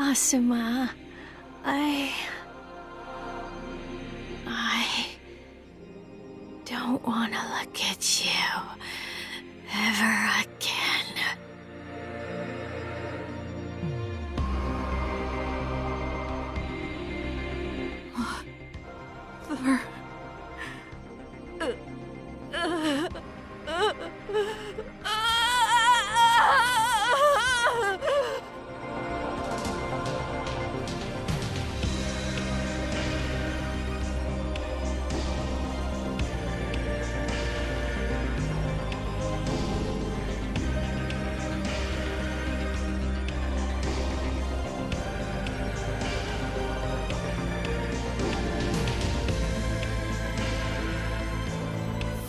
Asuma, I don't want to look at you ever again. Mother.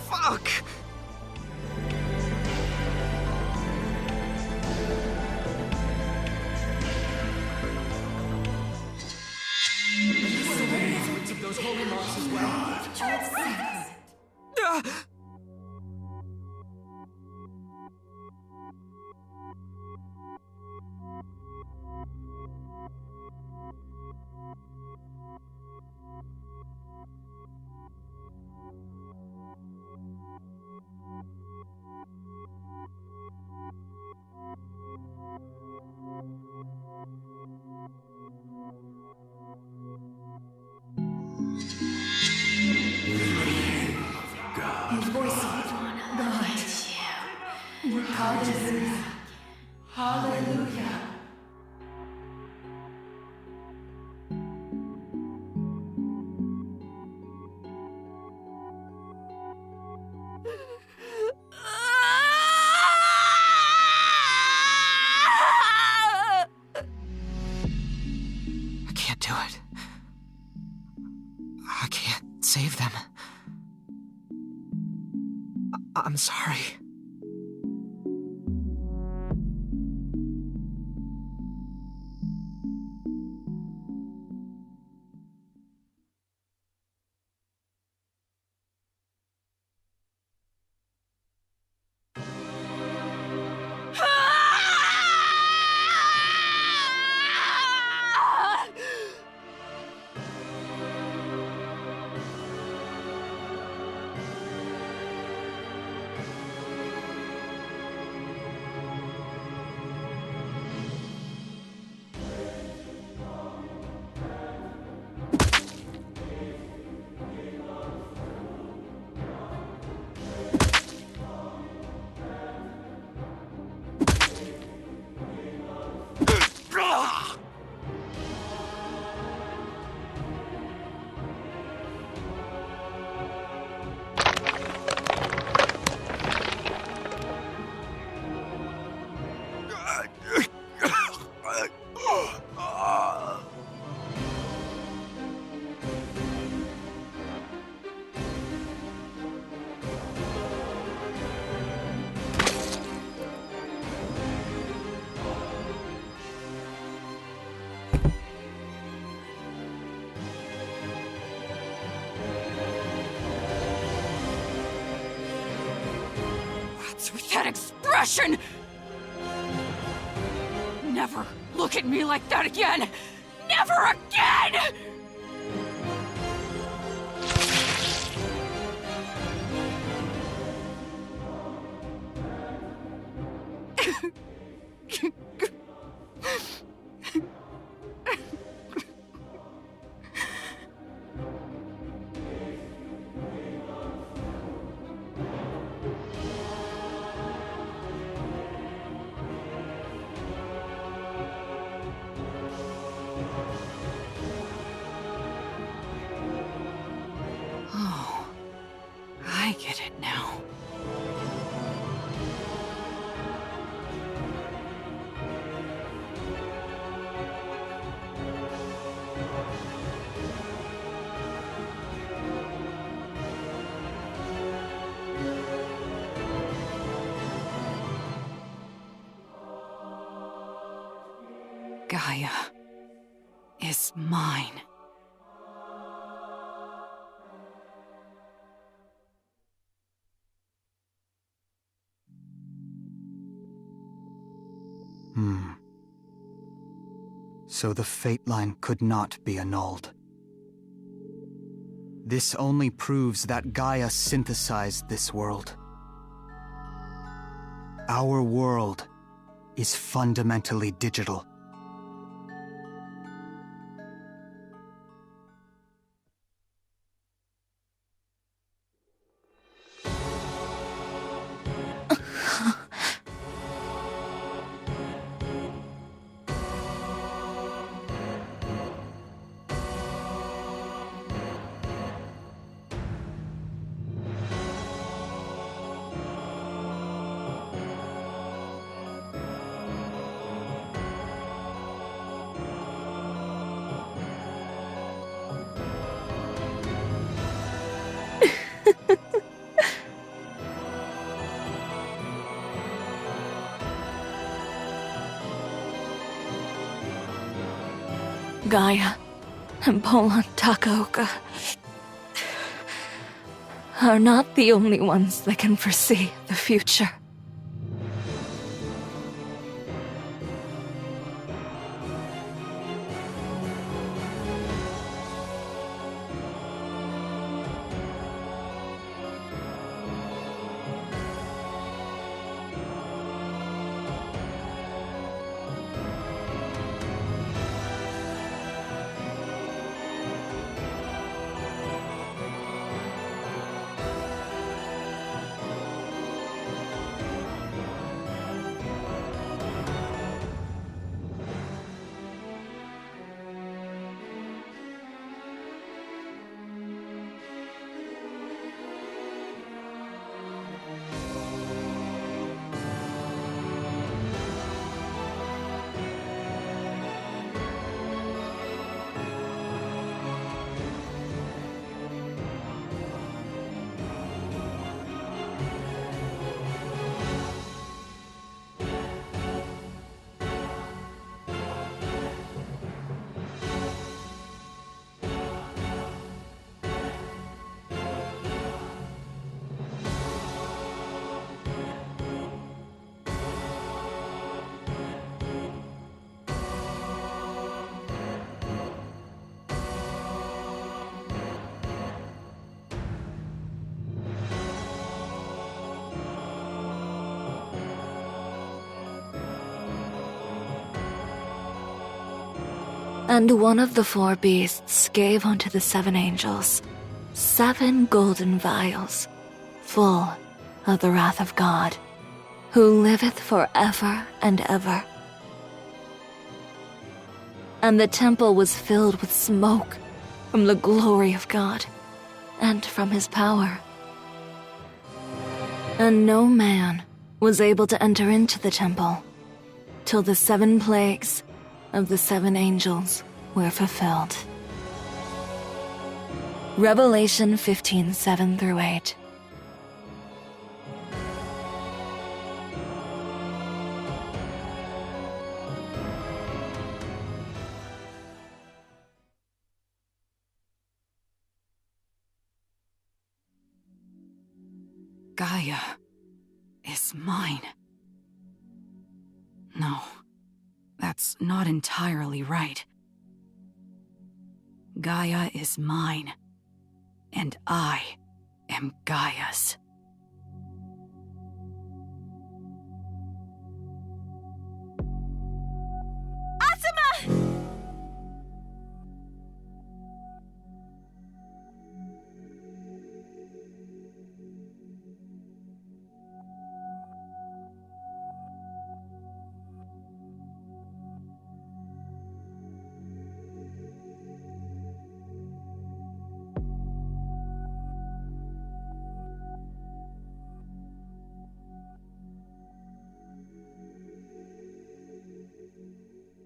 Fuck! Of those holy moss as well. His voice guides you. Hallelujah. Hallelujah. I can't do it. I can't save them. I'm sorry. What's with that expression? Never look at me like that again! Never again! Oh, I get it now. Gaia is mine. So the fate line could not be annulled. This only proves that Gaia synthesized this world. Our world is fundamentally digital. Gaia and Polan Takaoka are not the only ones that can foresee the future. And one of the four beasts gave unto the 7 angels 7 golden vials, full of the wrath of God, who liveth forever and ever. And the temple was filled with smoke from the glory of God and from his power. And no man was able to enter into the temple till the 7 plagues of the 7 angels were fulfilled. Revelation 15:7-8. Gaia is mine. No, that's not entirely right. Gaia is mine, and I am Gaia's.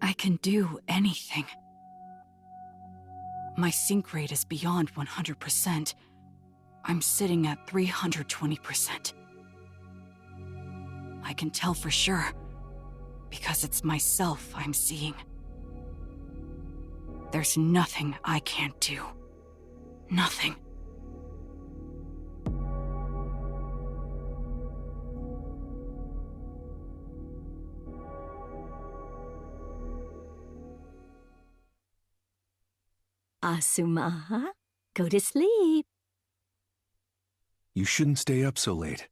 I can do anything. My sync rate is beyond 100%. I'm sitting at 320%. I can tell for sure, because it's myself I'm seeing. There's nothing I can't do. Nothing. Asuma, go to sleep. You shouldn't stay up so late.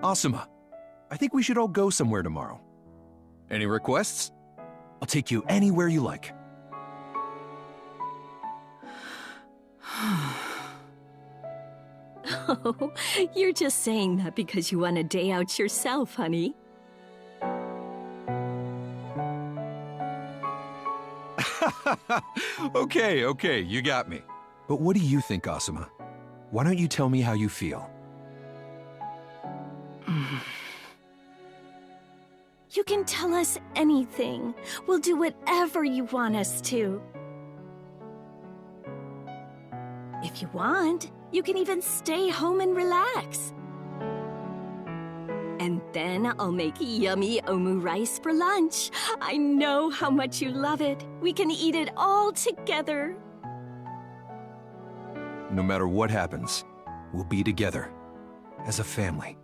Asuma, I think we should all go somewhere tomorrow. Any requests? I'll take you anywhere you like. Oh, you're just saying that because you want a day out yourself, honey. Okay, you got me. But what do you think, Asuma? Why don't you tell me how you feel? You can tell us anything. We'll do whatever you want us to. If you want, you can even stay home and relax. And then I'll make yummy omu rice for lunch. I know how much you love it. We can eat it all together. No matter what happens, we'll be together as a family.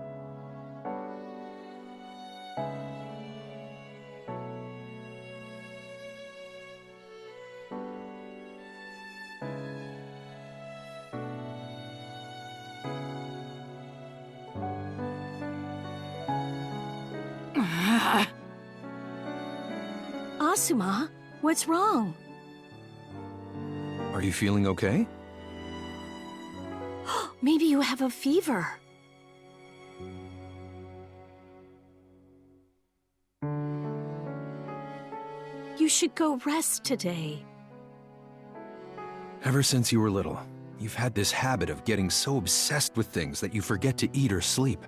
Asuma, what's wrong? Are you feeling okay? Maybe you have a fever. You should go rest today. Ever since you were little, you've had this habit of getting so obsessed with things that you forget to eat or sleep.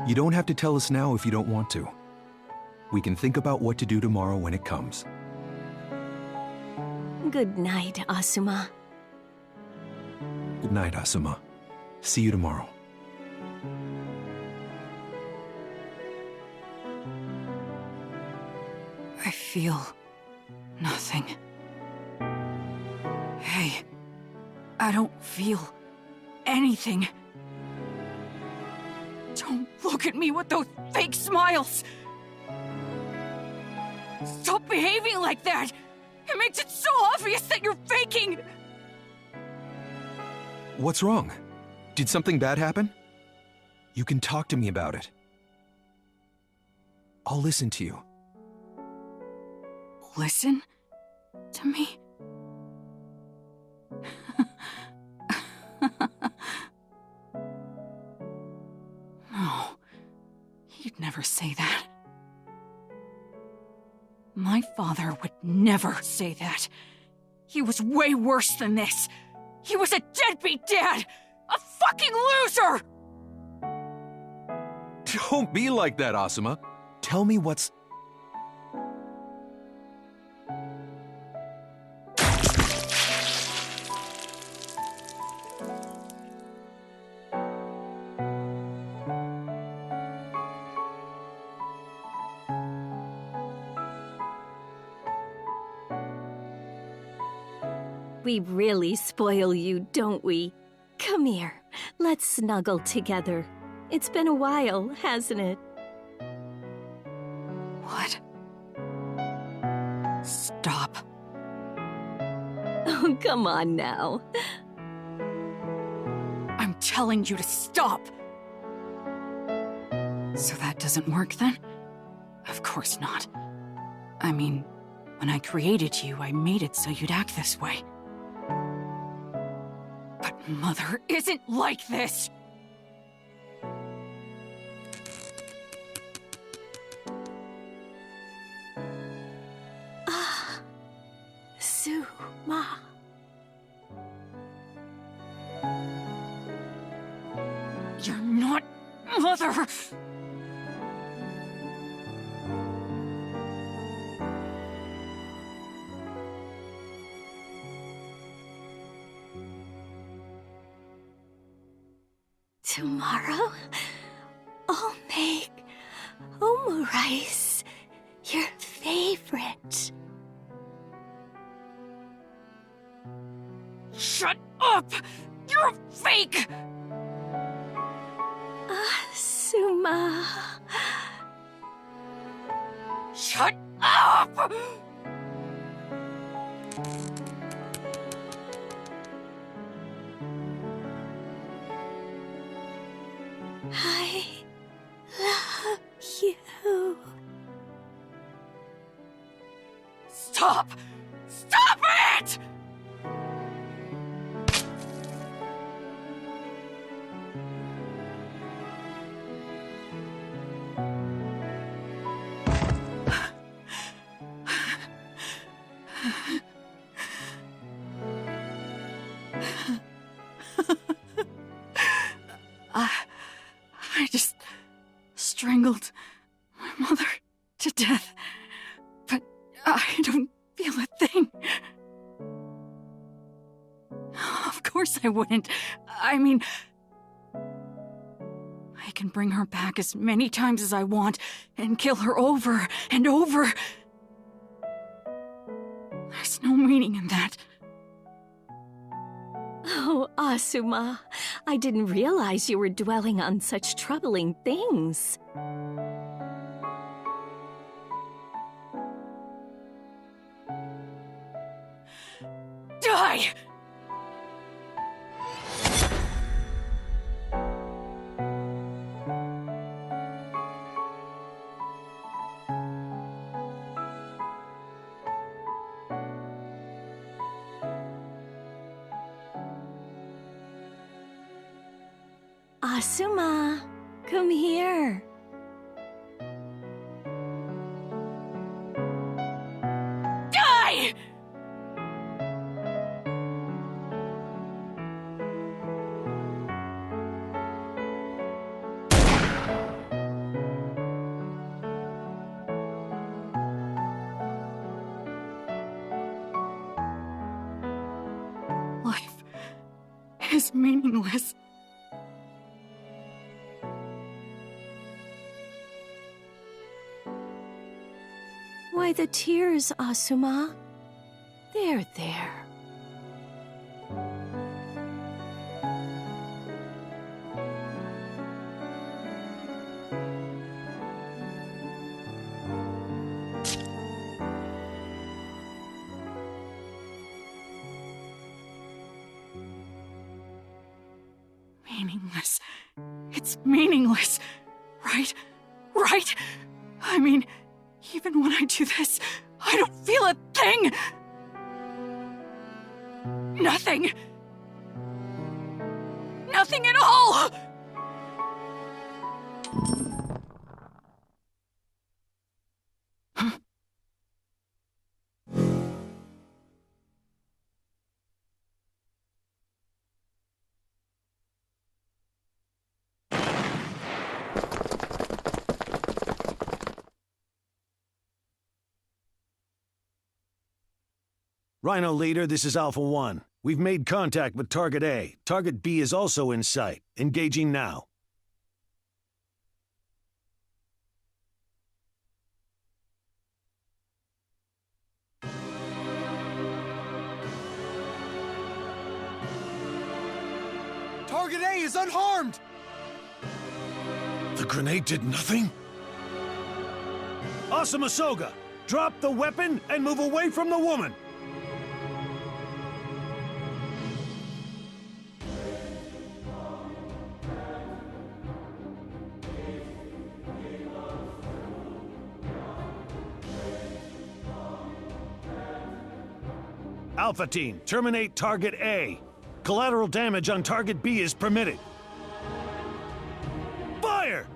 You don't have to tell us now if you don't want to. We can think about what to do tomorrow when it comes. Good night, Asuma. Good night, Asuma. See you tomorrow. I feel nothing. Hey, I don't feel anything. Don't look at me with those fake smiles! Stop behaving like that! It makes it so obvious that you're faking! What's wrong? Did something bad happen? You can talk to me about it. I'll listen to you. Listen to me? No, he'd never say that. My father would never say that. He was way worse than this. He was a deadbeat dad! A fucking loser! Don't be like that, Asuma. Tell me what's... We really spoil you, don't we? Come here, let's snuggle together. It's been a while, hasn't it? What? Stop. Oh, come on now. I'm telling you to stop! So that doesn't work then? Of course not. I mean, when I created you, I made it so you'd act this way. But Mother isn't like this! Suma. You're not Mother! Tomorrow, I'll make omurice, your favorite. Shut up! You're a fake! Asuma. Shut up! I love you. Stop! Stop it! I just strangled my mother to death, but I don't feel a thing. Of course I wouldn't. I mean, I can bring her back as many times as I want and kill her over and over. There's no meaning in that. Oh, Asuma, I didn't realize you were dwelling on such troubling things. Die! Asuma, come here. Die! Life is meaningless. Why the tears, Asuma? There. Meaningless. It's meaningless. Right? Right? I mean, even when I do this, I don't feel a thing! Nothing! Nothing at all! Rhino Leader, this is Alpha 1. We've made contact with Target A. Target B is also in sight. Engaging now. Target A is unharmed! The grenade did nothing? Asuma Soga, drop the weapon and move away from the woman! Alpha Team, terminate Target A. Collateral damage on Target B is permitted. Fire!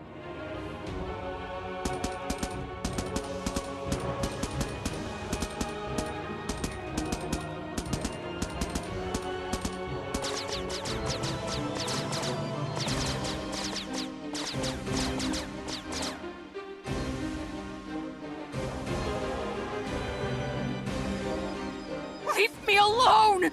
Leave me alone!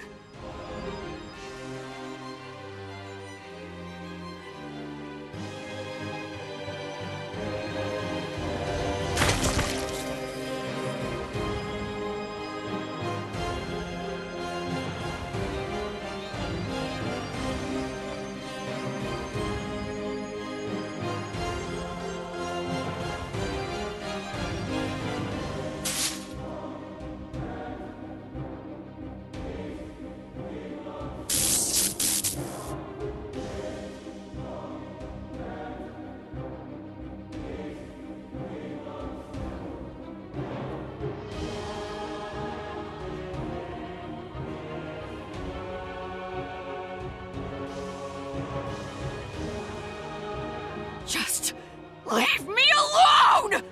Leave me alone!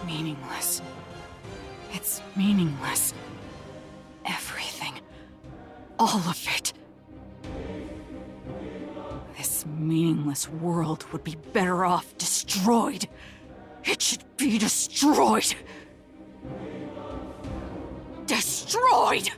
Meaningless. It's meaningless. Everything. All of it. This meaningless world would be better off destroyed. It should be destroyed. Destroyed!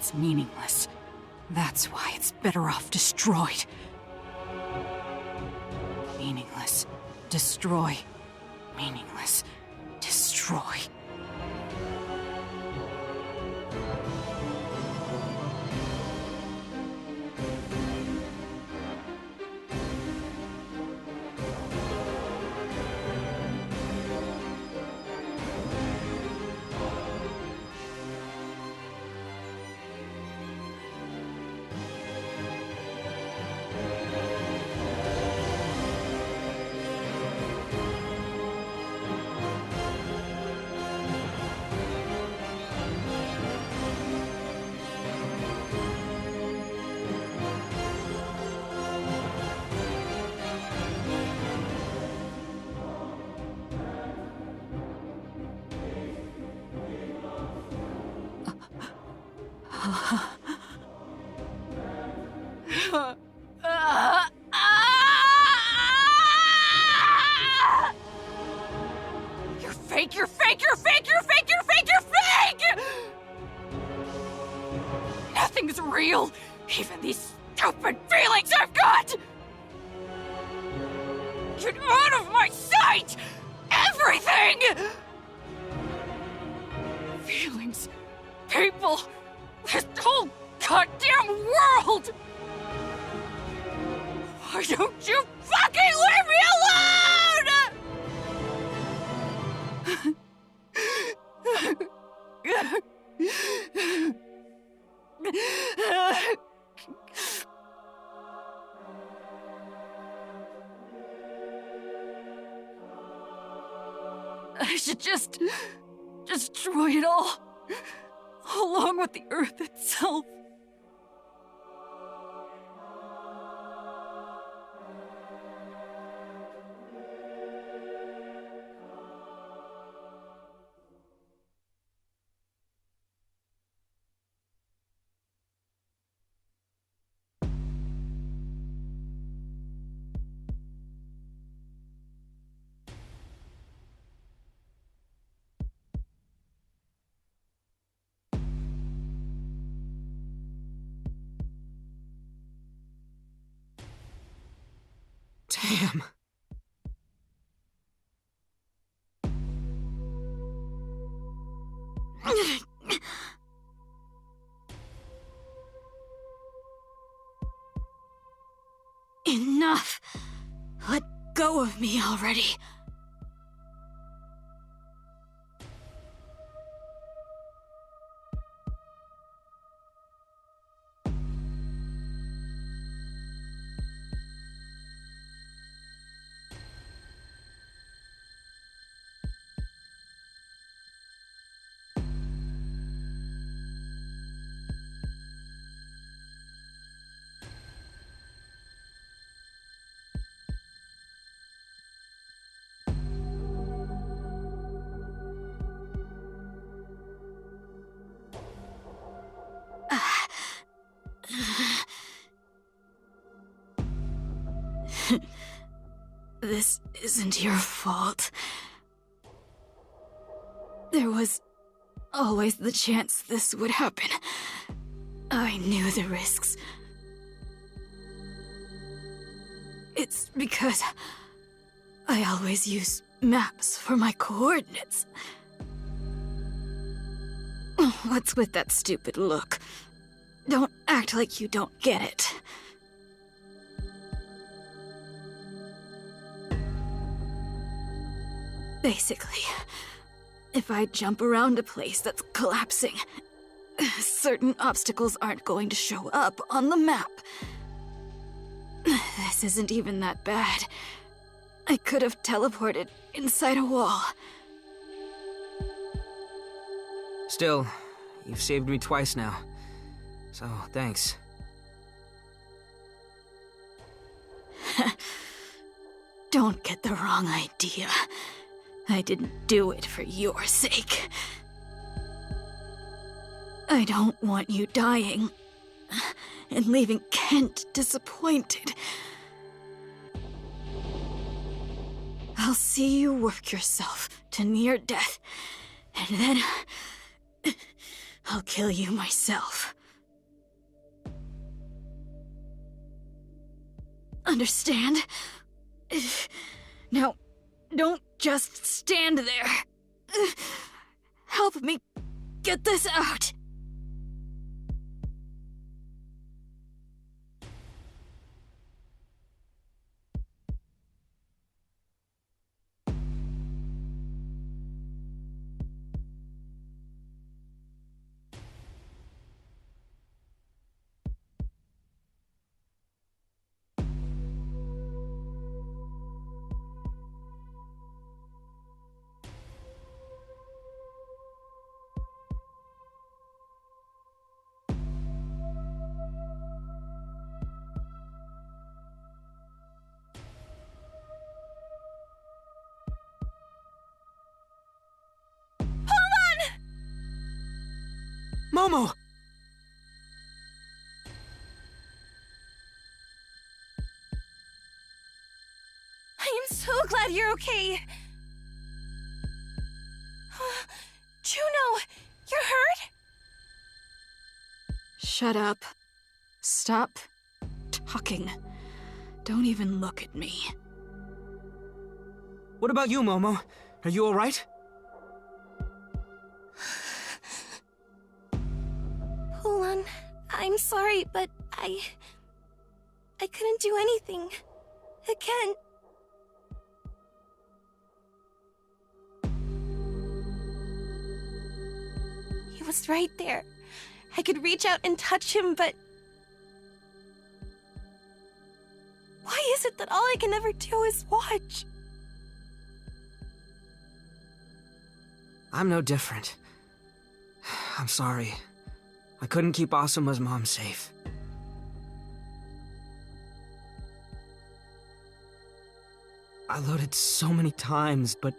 It's meaningless. That's why it's better off destroyed. Meaningless. Destroy. Meaningless. Destroy. You're real, even these stupid feelings I've got! Get out of my sight! Everything! Feelings, people, this whole goddamn world! Why don't you fucking leave me alone? I should just destroy it all, along with the Earth itself. Damn. Enough! Let go of me already. This isn't your fault. There was always the chance this would happen. I knew the risks. It's because I always use maps for my coordinates. What's with that stupid look? Don't act like you don't get it. Basically, if I jump around a place that's collapsing, certain obstacles aren't going to show up on the map. This isn't even that bad. I could have teleported inside a wall. Still, you've saved me twice now. So, thanks. Don't get the wrong idea. I didn't do it for your sake. I don't want you dying and leaving Kent disappointed. I'll see you work yourself to near death, and then I'll kill you myself. Understand? Now, don't just stand there. Help me get this out. Momo! I am so glad you're okay. Juno, you're hurt? Shut up. Stop talking. Don't even look at me. What about you, Momo? Are you alright? Poulon, I'm sorry, but I couldn't do anything. Again. He was right there. I could reach out and touch him, but... why is it that all I can ever do is watch? I'm no different. I'm sorry. I couldn't keep Asuma's mom safe. I loaded so many times, but...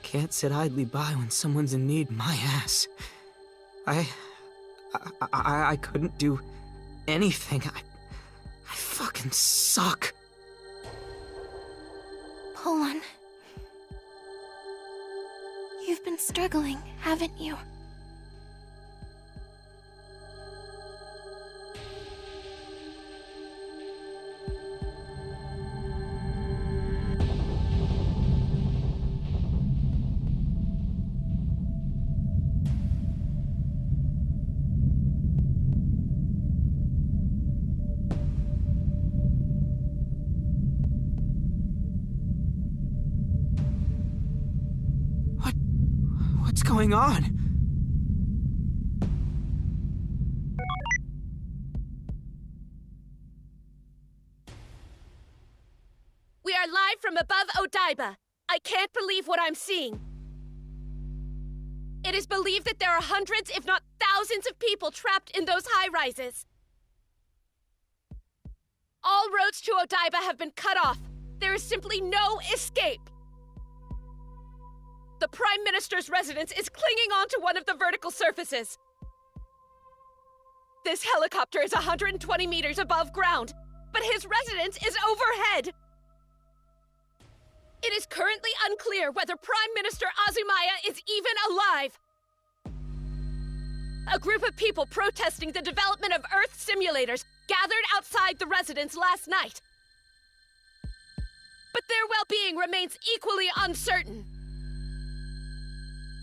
can't sit idly by when someone's in need my ass. I couldn't do anything. I fucking suck. Poulon, you've been struggling, haven't you? What's going on? We are live from above Odaiba. I can't believe what I'm seeing. It is believed that there are hundreds, if not thousands of people trapped in those high-rises. All roads to Odaiba have been cut off. There is simply no escape. The Prime Minister's residence is clinging onto one of the vertical surfaces. This helicopter is 120 meters above ground, but his residence is overhead. It is currently unclear whether Prime Minister Azumaya is even alive. A group of people protesting the development of Earth simulators gathered outside the residence last night. But their well-being remains equally uncertain.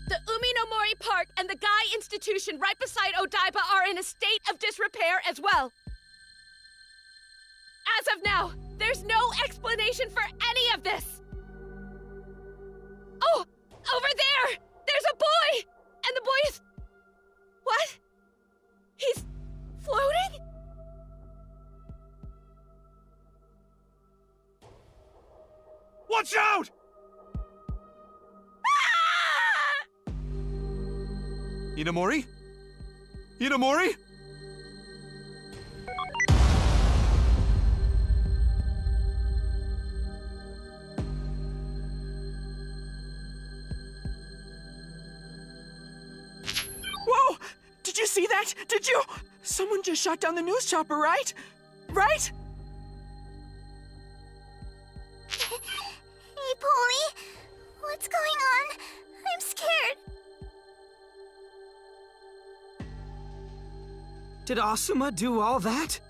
The Uminomori Park and the Gai Institution right beside Odaiba are in a state of disrepair as well. As of now, there's no explanation for any of this. Oh, over there! There's a boy! And the boy is... what? He's floating? Watch out! Inamori? Inamori? Whoa! Did you see that? Did you? Someone just shot down the news chopper, right? Right? Hey, Polly. What's going on? I'm scared. Did Asuma do all that?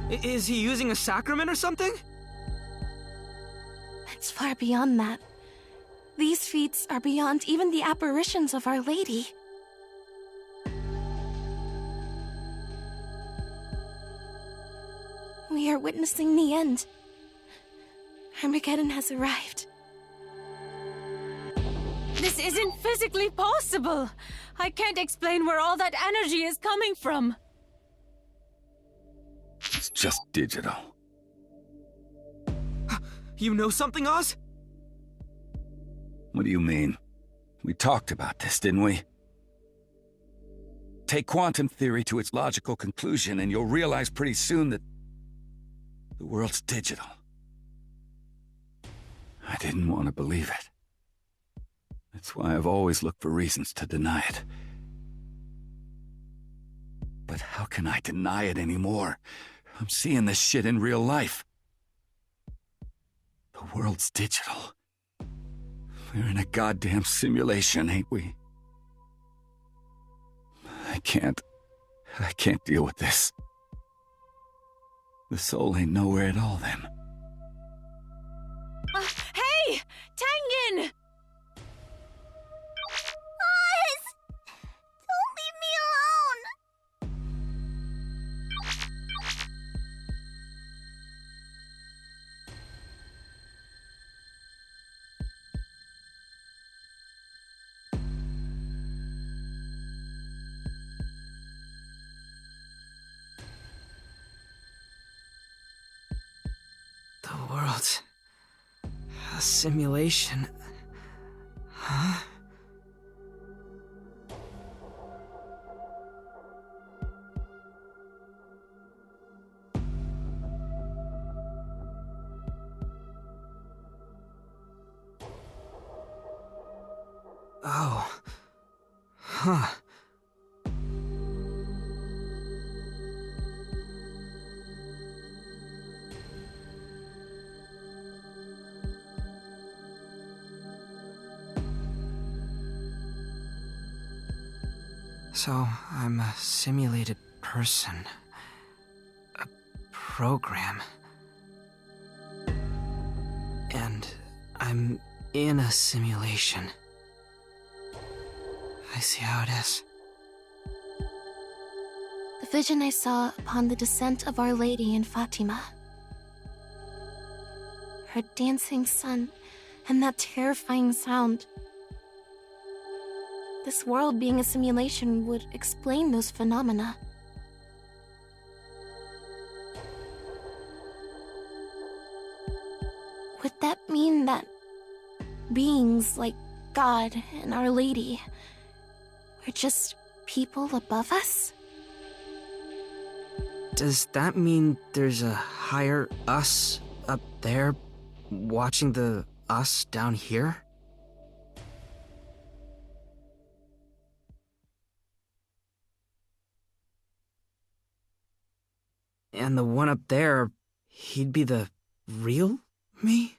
Is he using a sacrament or something? It's far beyond that. These feats are beyond even the apparitions of Our Lady. We are witnessing the end. Armageddon has arrived. This isn't physically possible! I can't explain where all that energy is coming from. It's just digital. You know something, Oz? What do you mean? We talked about this, didn't we? Take quantum theory to its logical conclusion and you'll realize pretty soon that the world's digital. I didn't want to believe it. That's why I've always looked for reasons to deny it. But how can I deny it anymore? I'm seeing this shit in real life. The world's digital. We're in a goddamn simulation, ain't we? I can't deal with this. The soul ain't nowhere at all then. Hey! Tangen! Oz! Don't leave me alone! The world's a simulation. Huh? Oh. Huh. So, I'm a simulated person. A program. And I'm in a simulation. I see how it is. The vision I saw upon the descent of Our Lady in Fatima. Her dancing sun and that terrifying sound. This world being a simulation would explain those phenomena. Would that mean that beings like God and Our Lady were just people above us? Does that mean there's a higher us up there watching the us down here? And the one up there, he'd be the real me?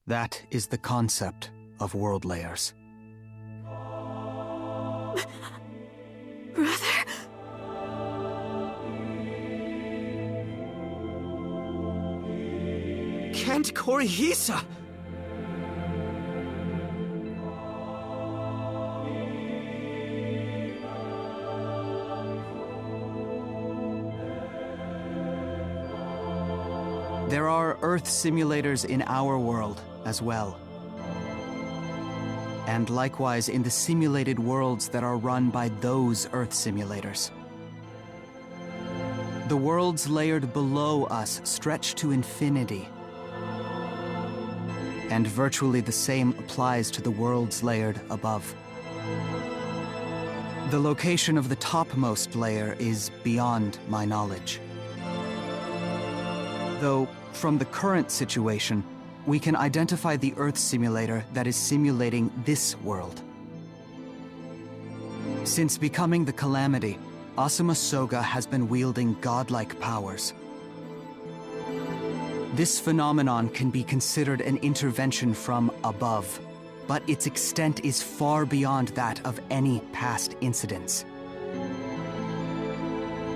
That is the concept of world layers. Brother? Kent Korihisa! There are Earth simulators in our world as well. And likewise in the simulated worlds that are run by those Earth simulators. The worlds layered below us stretch to infinity. And virtually the same applies to the worlds layered above. The location of the topmost layer is beyond my knowledge. Though, from the current situation, we can identify the Earth simulator that is simulating this world. Since becoming the Calamity, Asuma Soga has been wielding godlike powers. This phenomenon can be considered an intervention from above, but its extent is far beyond that of any past incidents.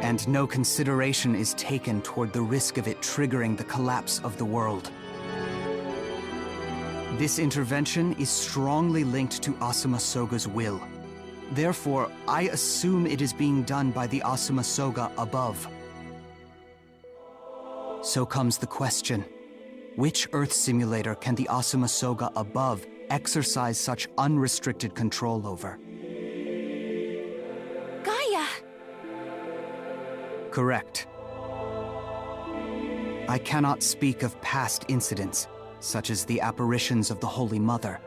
And no consideration is taken toward the risk of it triggering the collapse of the world. This intervention is strongly linked to Asuma Soga's will. Therefore, I assume it is being done by the Asuma Soga above. So comes the question, which Earth simulator can the Asuma Soga above exercise such unrestricted control over? Gaia! Correct. I cannot speak of past incidents, such as the apparitions of the Holy Mother,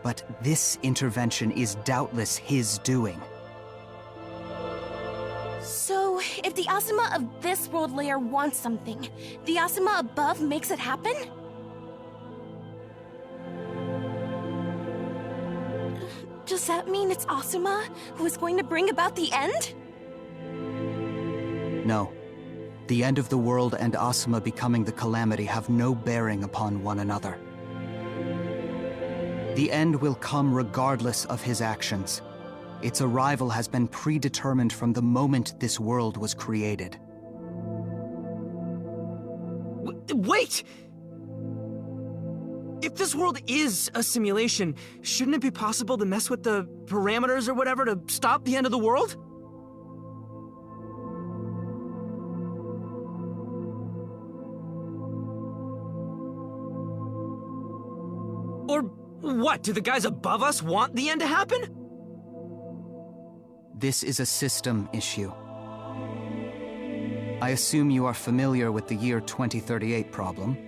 but this intervention is doubtless his doing. So, if the Asuma of this world layer wants something, the Asuma above makes it happen? Just Does that mean it's Asuma who is going to bring about the end? No. The end of the world and Asuma becoming the calamity have no bearing upon one another. The end will come regardless of his actions. Its arrival has been predetermined from the moment this world was created. Wait! If this world is a simulation, shouldn't it be possible to mess with the parameters or whatever to stop the end of the world? Or what? Do the guys above us want the end to happen? This is a system issue. I assume you are familiar with the year 2038 problem.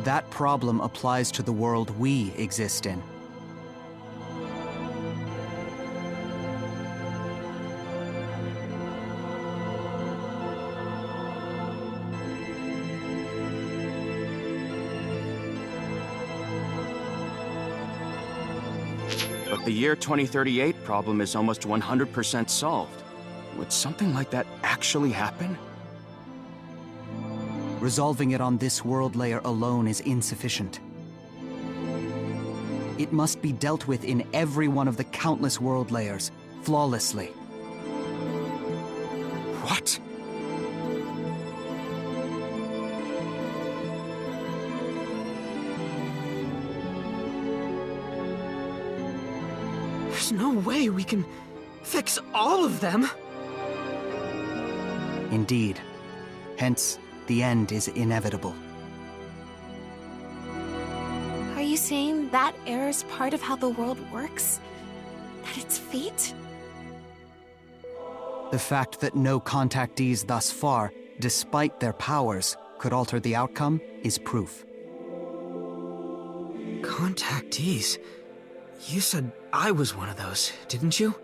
That problem applies to the world we exist in. But the year 2038 problem is almost 100% solved. Would something like that actually happen? Resolving it on this world layer alone is insufficient. It must be dealt with in every one of the countless world layers, flawlessly. What? There's no way we can fix all of them. Indeed. Hence, the end is inevitable. Are you saying that error is part of how the world works? That it's fate? The fact that no contactees thus far, despite their powers, could alter the outcome is proof. Contactees? You said I was one of those, didn't you?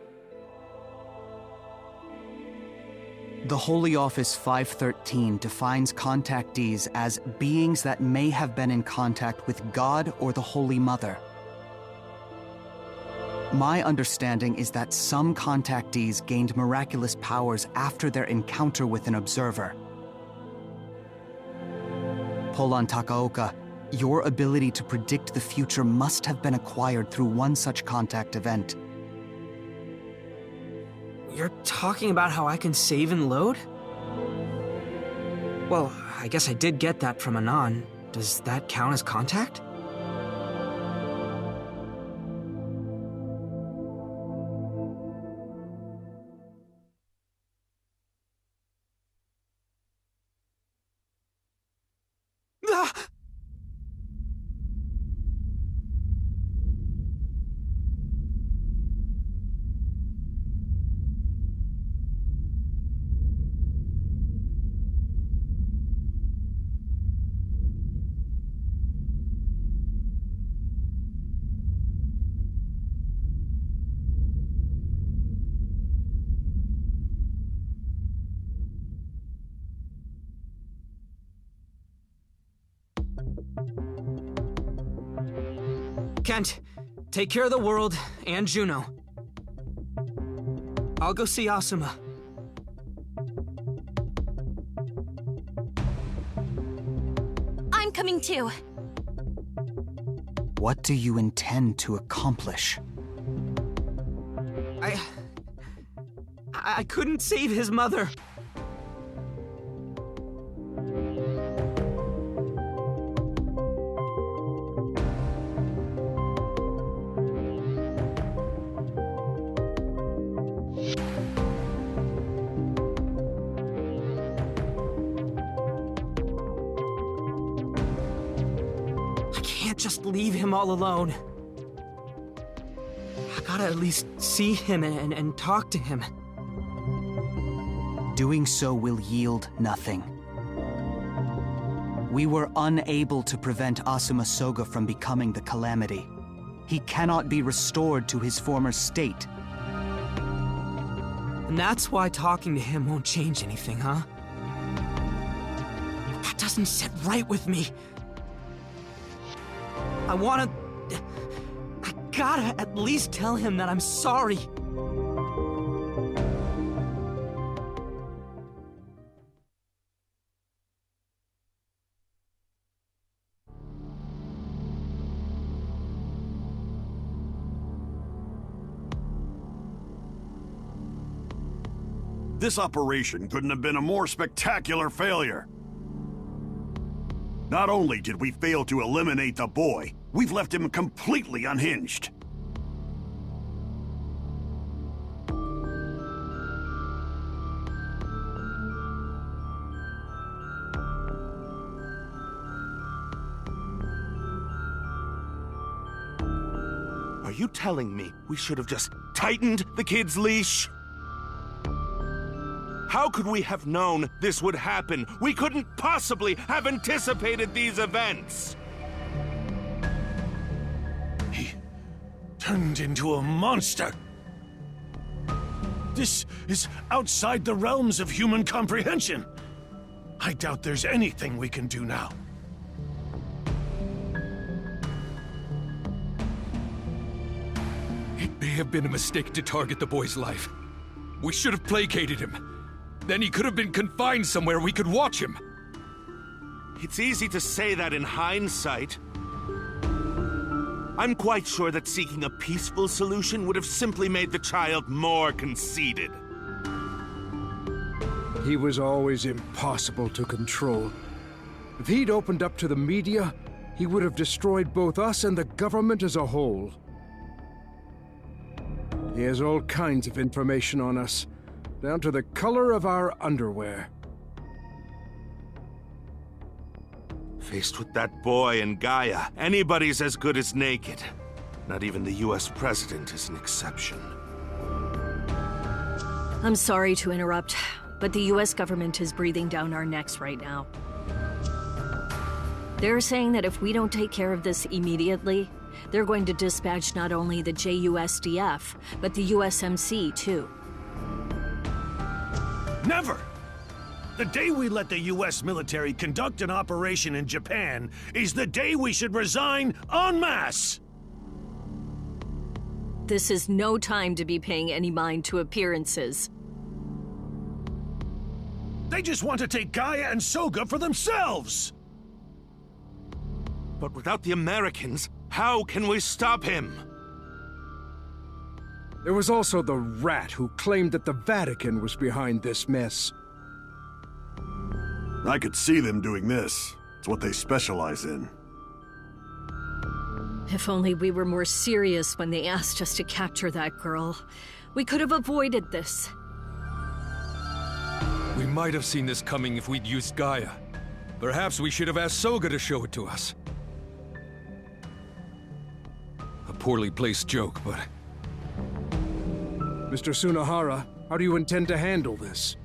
The Holy Office 513 defines contactees as beings that may have been in contact with God or the Holy Mother. My understanding is that some contactees gained miraculous powers after their encounter with an observer. Polan Takaoka, your ability to predict the future must have been acquired through one such contact event. You're talking about how I can save and load? Well, I guess I did get that from Anon. Does that count as contact? Kent, take care of the world and Juno. I'll go see Asuma. I'm coming too. What do you intend to accomplish? I couldn't save his mother. Just leave him all alone. I gotta at least see him and talk to him. Doing so will yield nothing. We were unable to prevent Asuma Soga from becoming the Calamity. He cannot be restored to his former state. And that's why talking to him won't change anything, huh? That doesn't sit right with me. I gotta at least tell him that I'm sorry. This operation couldn't have been a more spectacular failure. Not only did we fail to eliminate the boy, we've left him completely unhinged. Are you telling me we should have just tightened the kid's leash? How could we have known this would happen? We couldn't possibly have anticipated these events! He turned into a monster. This is outside the realms of human comprehension. I doubt there's anything we can do now. It may have been a mistake to target the boy's life. We should have placated him. Then he could have been confined somewhere we could watch him. It's easy to say that in hindsight. I'm quite sure that seeking a peaceful solution would have simply made the child more conceited. He was always impossible to control. If he'd opened up to the media, he would have destroyed both us and the government as a whole. He has all kinds of information on us, down to the color of our underwear. Faced with that boy and Gaia, anybody's as good as naked. Not even the US president is an exception. I'm sorry to interrupt, but the US government is breathing down our necks right now. They're saying that if we don't take care of this immediately, they're going to dispatch not only the JUSDF, but the USMC too. Never! The day we let the US military conduct an operation in Japan is the day we should resign en masse! This is no time to be paying any mind to appearances. They just want to take Gaia and Soga for themselves! But without the Americans, how can we stop him? There was also the rat who claimed that the Vatican was behind this mess. I could see them doing this. It's what they specialize in. If only we were more serious when they asked us to capture that girl. We could have avoided this. We might have seen this coming if we'd used Gaia. Perhaps we should have asked Soga to show it to us. A poorly placed joke, but... Mr. Sunahara, how do you intend to handle this?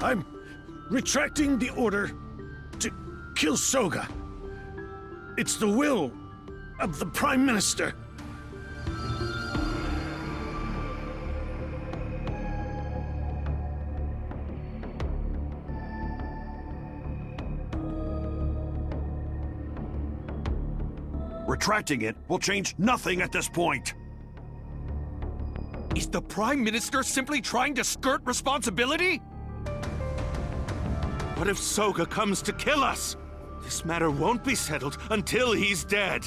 I'm retracting the order to kill Soga. It's the will of the Prime Minister. Retracting it will change nothing at this point. Is the Prime Minister simply trying to skirt responsibility? What if Soga comes to kill us? This matter won't be settled until he's dead.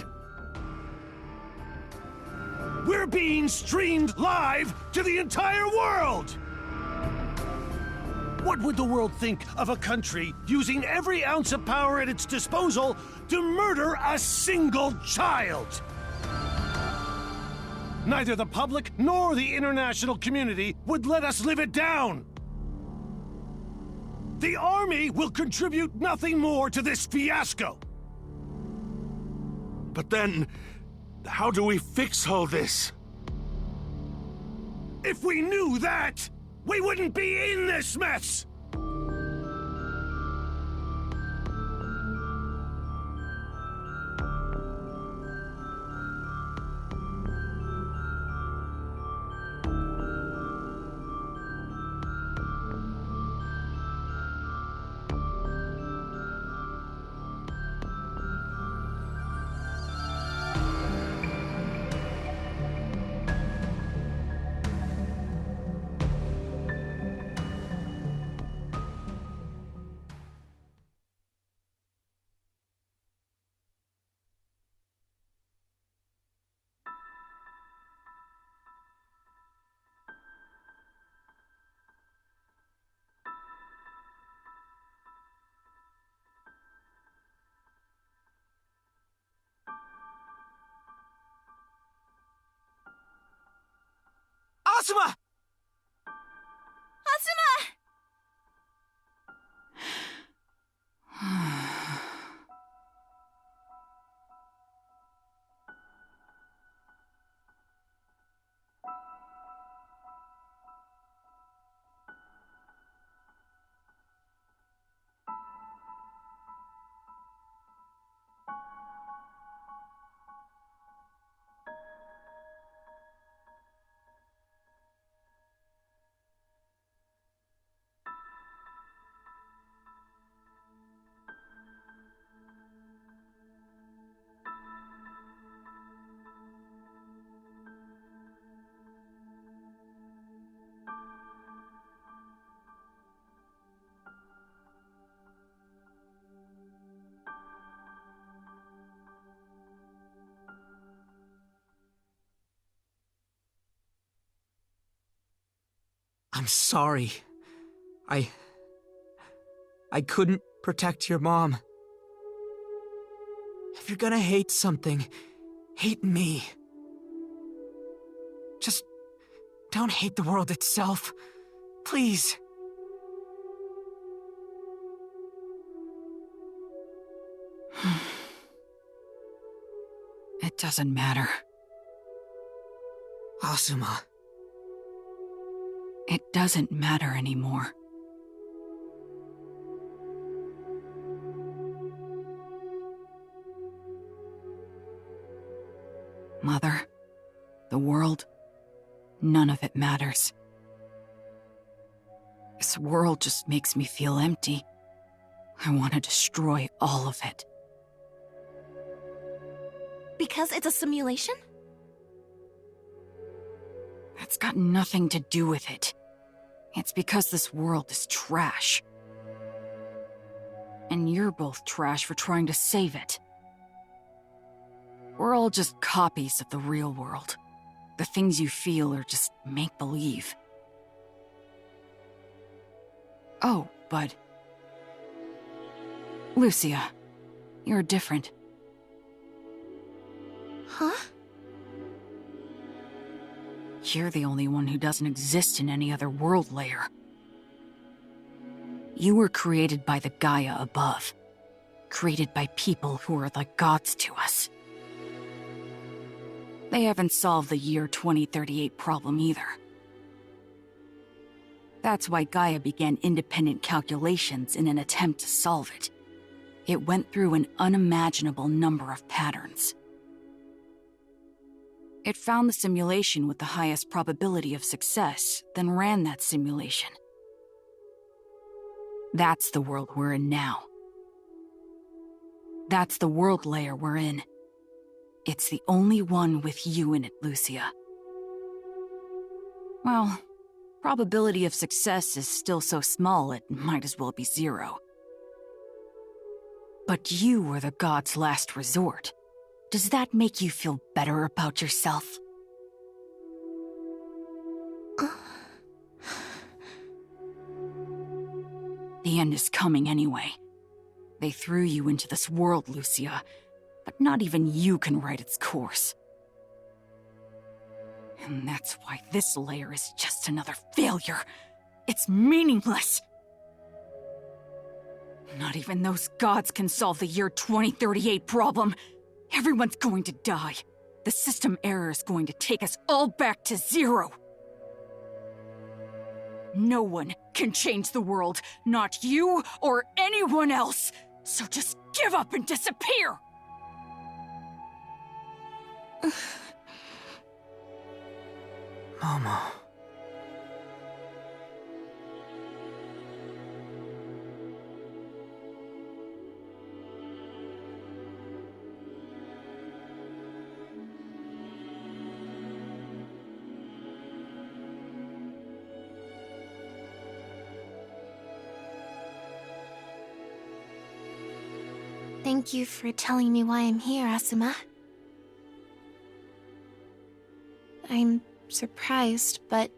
We're being streamed live to the entire world! What would the world think of a country using every ounce of power at its disposal to murder a single child? Neither the public nor the international community would let us live it down. The army will contribute nothing more to this fiasco. But then, how do we fix all this? If we knew that, we wouldn't be in this mess! Asuma! I'm sorry. I couldn't protect your mom. If you're gonna hate something, hate me. Just don't hate the world itself. Please. It doesn't matter. Asuma. It doesn't matter anymore. Mother, the world, none of it matters. This world just makes me feel empty. I want to destroy all of it. Because it's a simulation? That's got nothing to do with it. It's because this world is trash. And you're both trash for trying to save it. We're all just copies of the real world. The things you feel are just make-believe. Oh, but... Lucia, you're different. Huh? You're the only one who doesn't exist in any other world layer. You were created by the Gaia above. Created by people who are like gods to us. They haven't solved the year 2038 problem either. That's why Gaia began independent calculations in an attempt to solve it. It went through an unimaginable number of patterns. It found the simulation with the highest probability of success, then ran that simulation. That's the world we're in now. That's the world layer we're in. It's the only one with you in it, Lucia. Well, probability of success is still so small it might as well be 0. But you were the god's last resort. Does that make you feel better about yourself? The end is coming anyway. They threw you into this world, Lucia, but not even you can write its course. And that's why this layer is just another failure. It's meaningless. Not even those gods can solve the year 2038 problem. Everyone's going to die. The system error is going to take us all back to zero. No one can change the world, not you or anyone else. So just give up and disappear! Mama. Thank you for telling me why I'm here, Asuma. I'm surprised, but...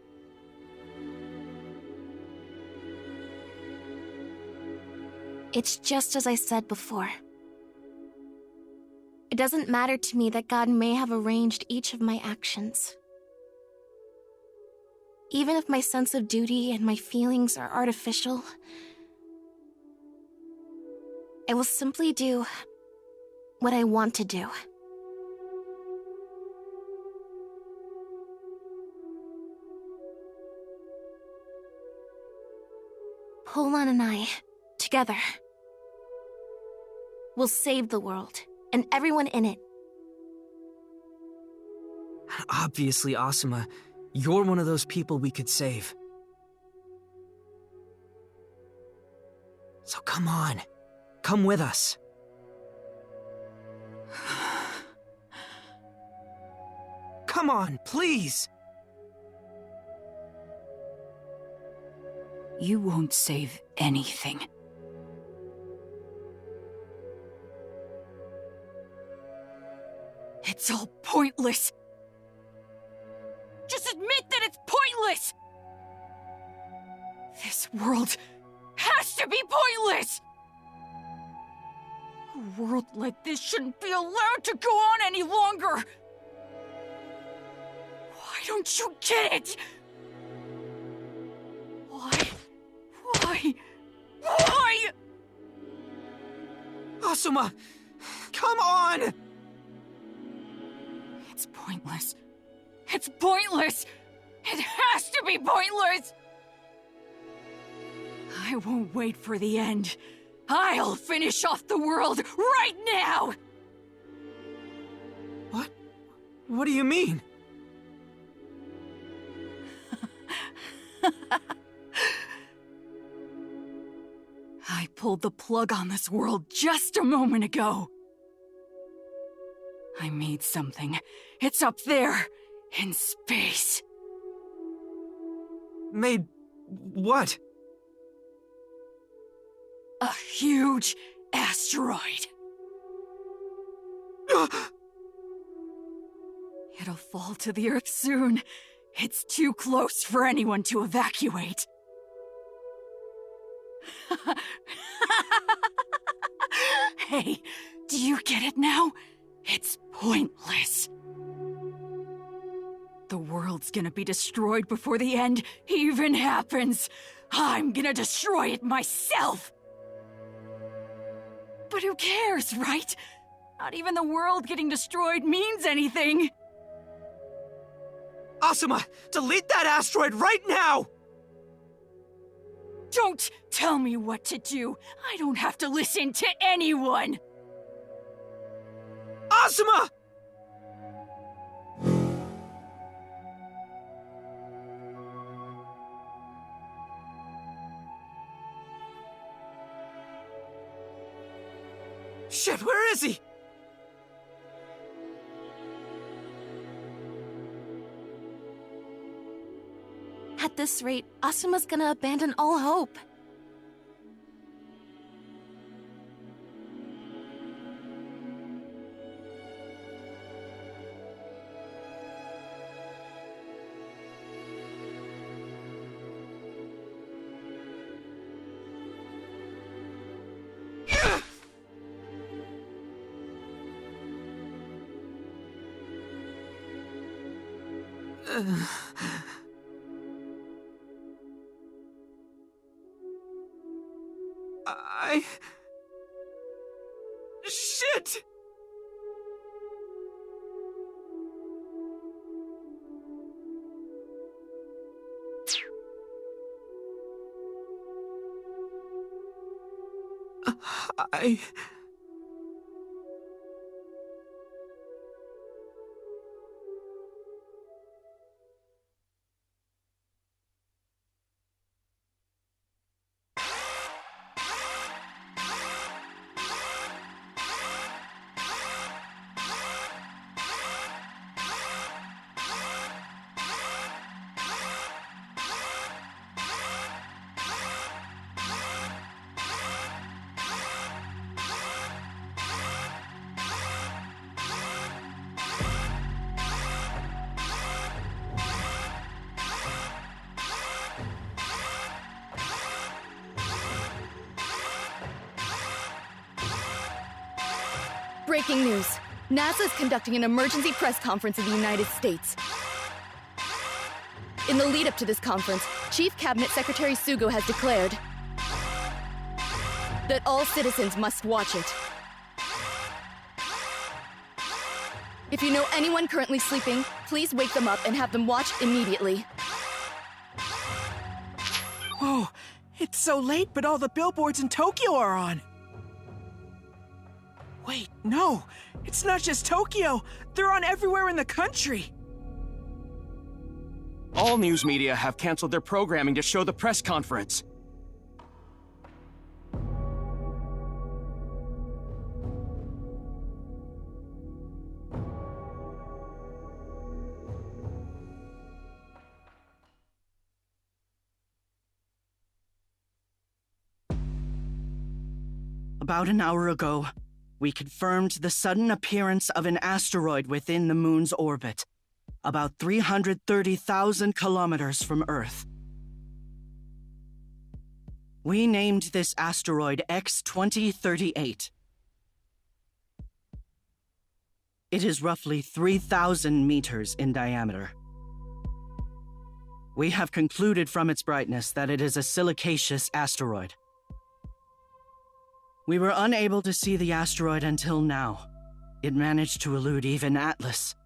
it's just as I said before. It doesn't matter to me that God may have arranged each of my actions. Even if my sense of duty and my feelings are artificial, I will simply do what I want to do. Polan and I, together, will save the world and everyone in it. Obviously, Asuma, you're one of those people we could save. So come on. Come with us. Come on, please! You won't save anything. It's all pointless! Just admit that it's pointless! This world has to be pointless! A world like this shouldn't be allowed to go on any longer! Why don't you get it? Why? Asuma! Come on! It's pointless. It's pointless! It has to be pointless! I won't wait for the end. I'll finish off the world right now! What? What do you mean? I pulled the plug on this world just a moment ago. I made something. It's up there, in space. Made what? A huge asteroid. It'll fall to the Earth soon. It's too close for anyone to evacuate. Hey, do you get it now? It's pointless. The world's gonna be destroyed before the end even happens. I'm gonna destroy it myself. But who cares, right? Not even the world getting destroyed means anything. Asuma, delete that asteroid right now! Don't tell me what to do. I don't have to listen to anyone. Asuma! Shit, where is he? At this rate, Asuma's gonna abandon all hope. I Breaking news. NASA is conducting an emergency press conference in the United States. In the lead-up to this conference, Chief Cabinet Secretary Sugo has declared that all citizens must watch it. If you know anyone currently sleeping, please wake them up and have them watch immediately. Whoa, it's so late, but all the billboards in Tokyo are on. Wait, no, it's not just Tokyo. They're on everywhere in the country. All news media have canceled their programming to show the press conference. About an hour ago, we confirmed the sudden appearance of an asteroid within the moon's orbit, about 330,000 kilometers from Earth. We named this asteroid X-2038. It is roughly 3,000 meters in diameter. We have concluded from its brightness that it is a silicaceous asteroid. We were unable to see the asteroid until now. It managed to elude even Atlas.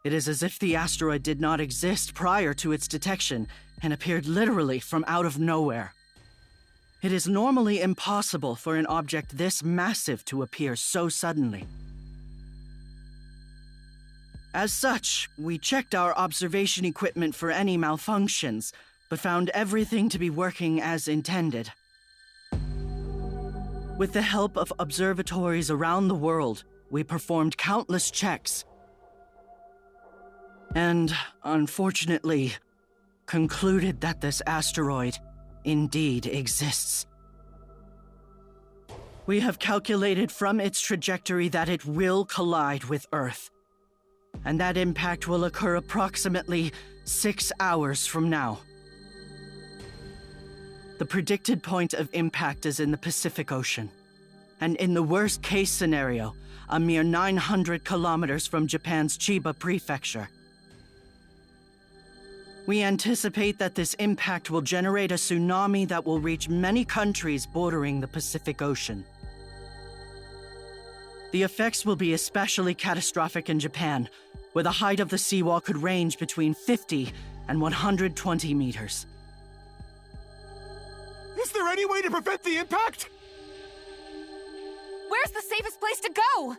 It is as if the asteroid did not exist prior to its detection and appeared literally from out of nowhere. It is normally impossible for an object this massive to appear so suddenly. As such, we checked our observation equipment for any malfunctions, but found everything to be working as intended. With the help of observatories around the world, we performed countless checks. And, unfortunately, concluded that this asteroid indeed exists. We have calculated from its trajectory that it will collide with Earth, and that impact will occur approximately 6 hours from now. The predicted point of impact is in the Pacific Ocean, and in the worst-case scenario, a mere 900 kilometers from Japan's Chiba Prefecture. We anticipate that this impact will generate a tsunami that will reach many countries bordering the Pacific Ocean. The effects will be especially catastrophic in Japan, where the height of the seawall could range between 50 and 120 meters. Is there any way to prevent the impact? Where's the safest place to go?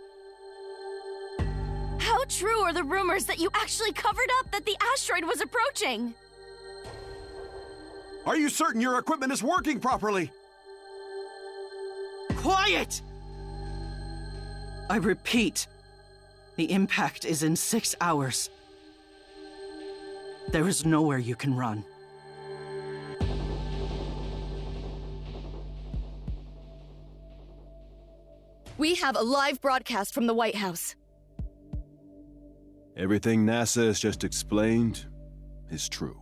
How true are the rumors that you actually covered up that the asteroid was approaching? Are you certain your equipment is working properly? Quiet! I repeat, the impact is in 6 hours. There is nowhere you can run. We have a live broadcast from the White House. Everything NASA has just explained is true.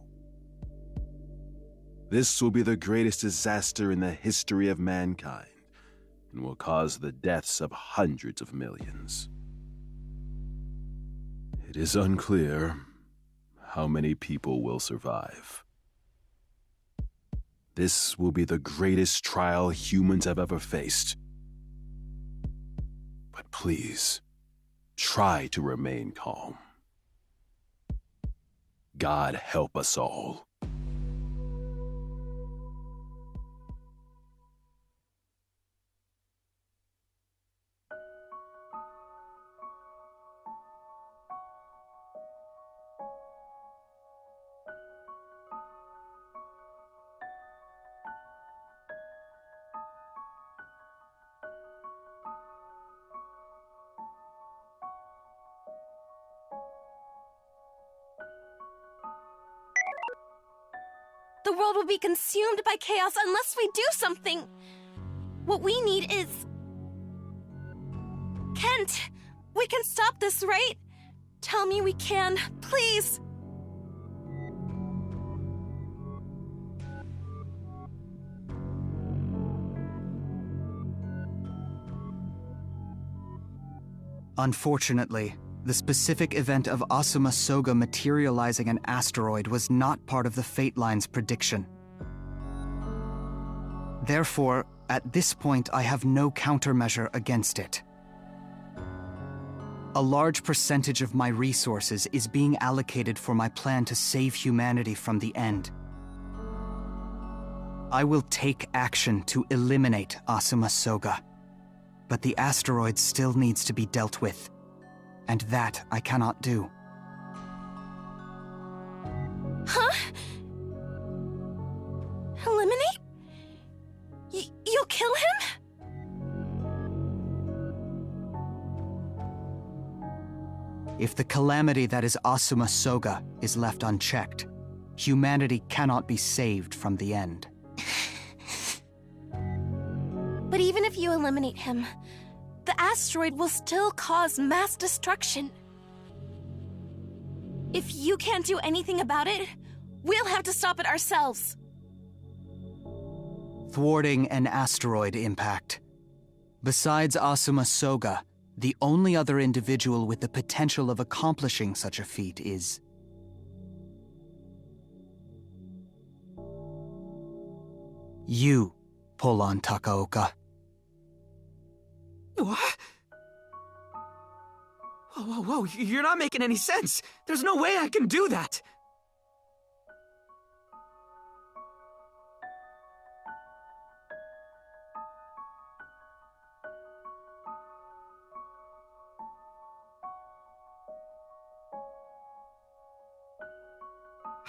This will be the greatest disaster in the history of mankind and will cause the deaths of hundreds of millions. It is unclear how many people will survive. This will be the greatest trial humans have ever faced. But please, try to remain calm. God help us all. The world will be consumed by chaos unless we do something. What we need is... Kent, we can stop this, right? Tell me we can, please. Unfortunately, the specific event of Asuma Soga materializing an asteroid was not part of the Fate Line's prediction. Therefore, at this point, I have no countermeasure against it. A large percentage of my resources is being allocated for my plan to save humanity from the end. I will take action to eliminate Asuma Soga, but the asteroid still needs to be dealt with, and that I cannot do. Huh? Eliminate? You'll kill him? If the calamity that is Asuma Soga is left unchecked, humanity cannot be saved from the end. But even if you eliminate him, the asteroid will still cause mass destruction. If you can't do anything about it, we'll have to stop it ourselves. Thwarting an asteroid impact. Besides Asuma Soga, the only other individual with the potential of accomplishing such a feat is... you, Polan Takaoka. What? Whoa, you're not making any sense. There's no way I can do that.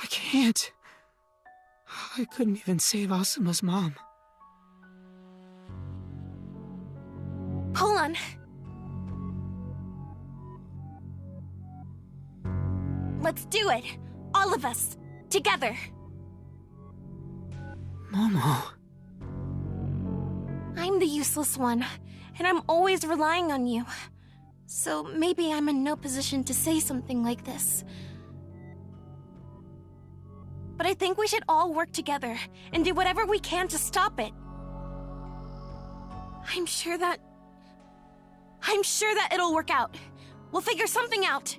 I can't. I couldn't even save Asuma's mom. Polan. Let's do it. All of us. Together. Momo. I'm the useless one, and I'm always relying on you. So maybe I'm in no position to say something like this. But I think we should all work together and do whatever we can to stop it. I'm sure that it'll work out. We'll figure something out.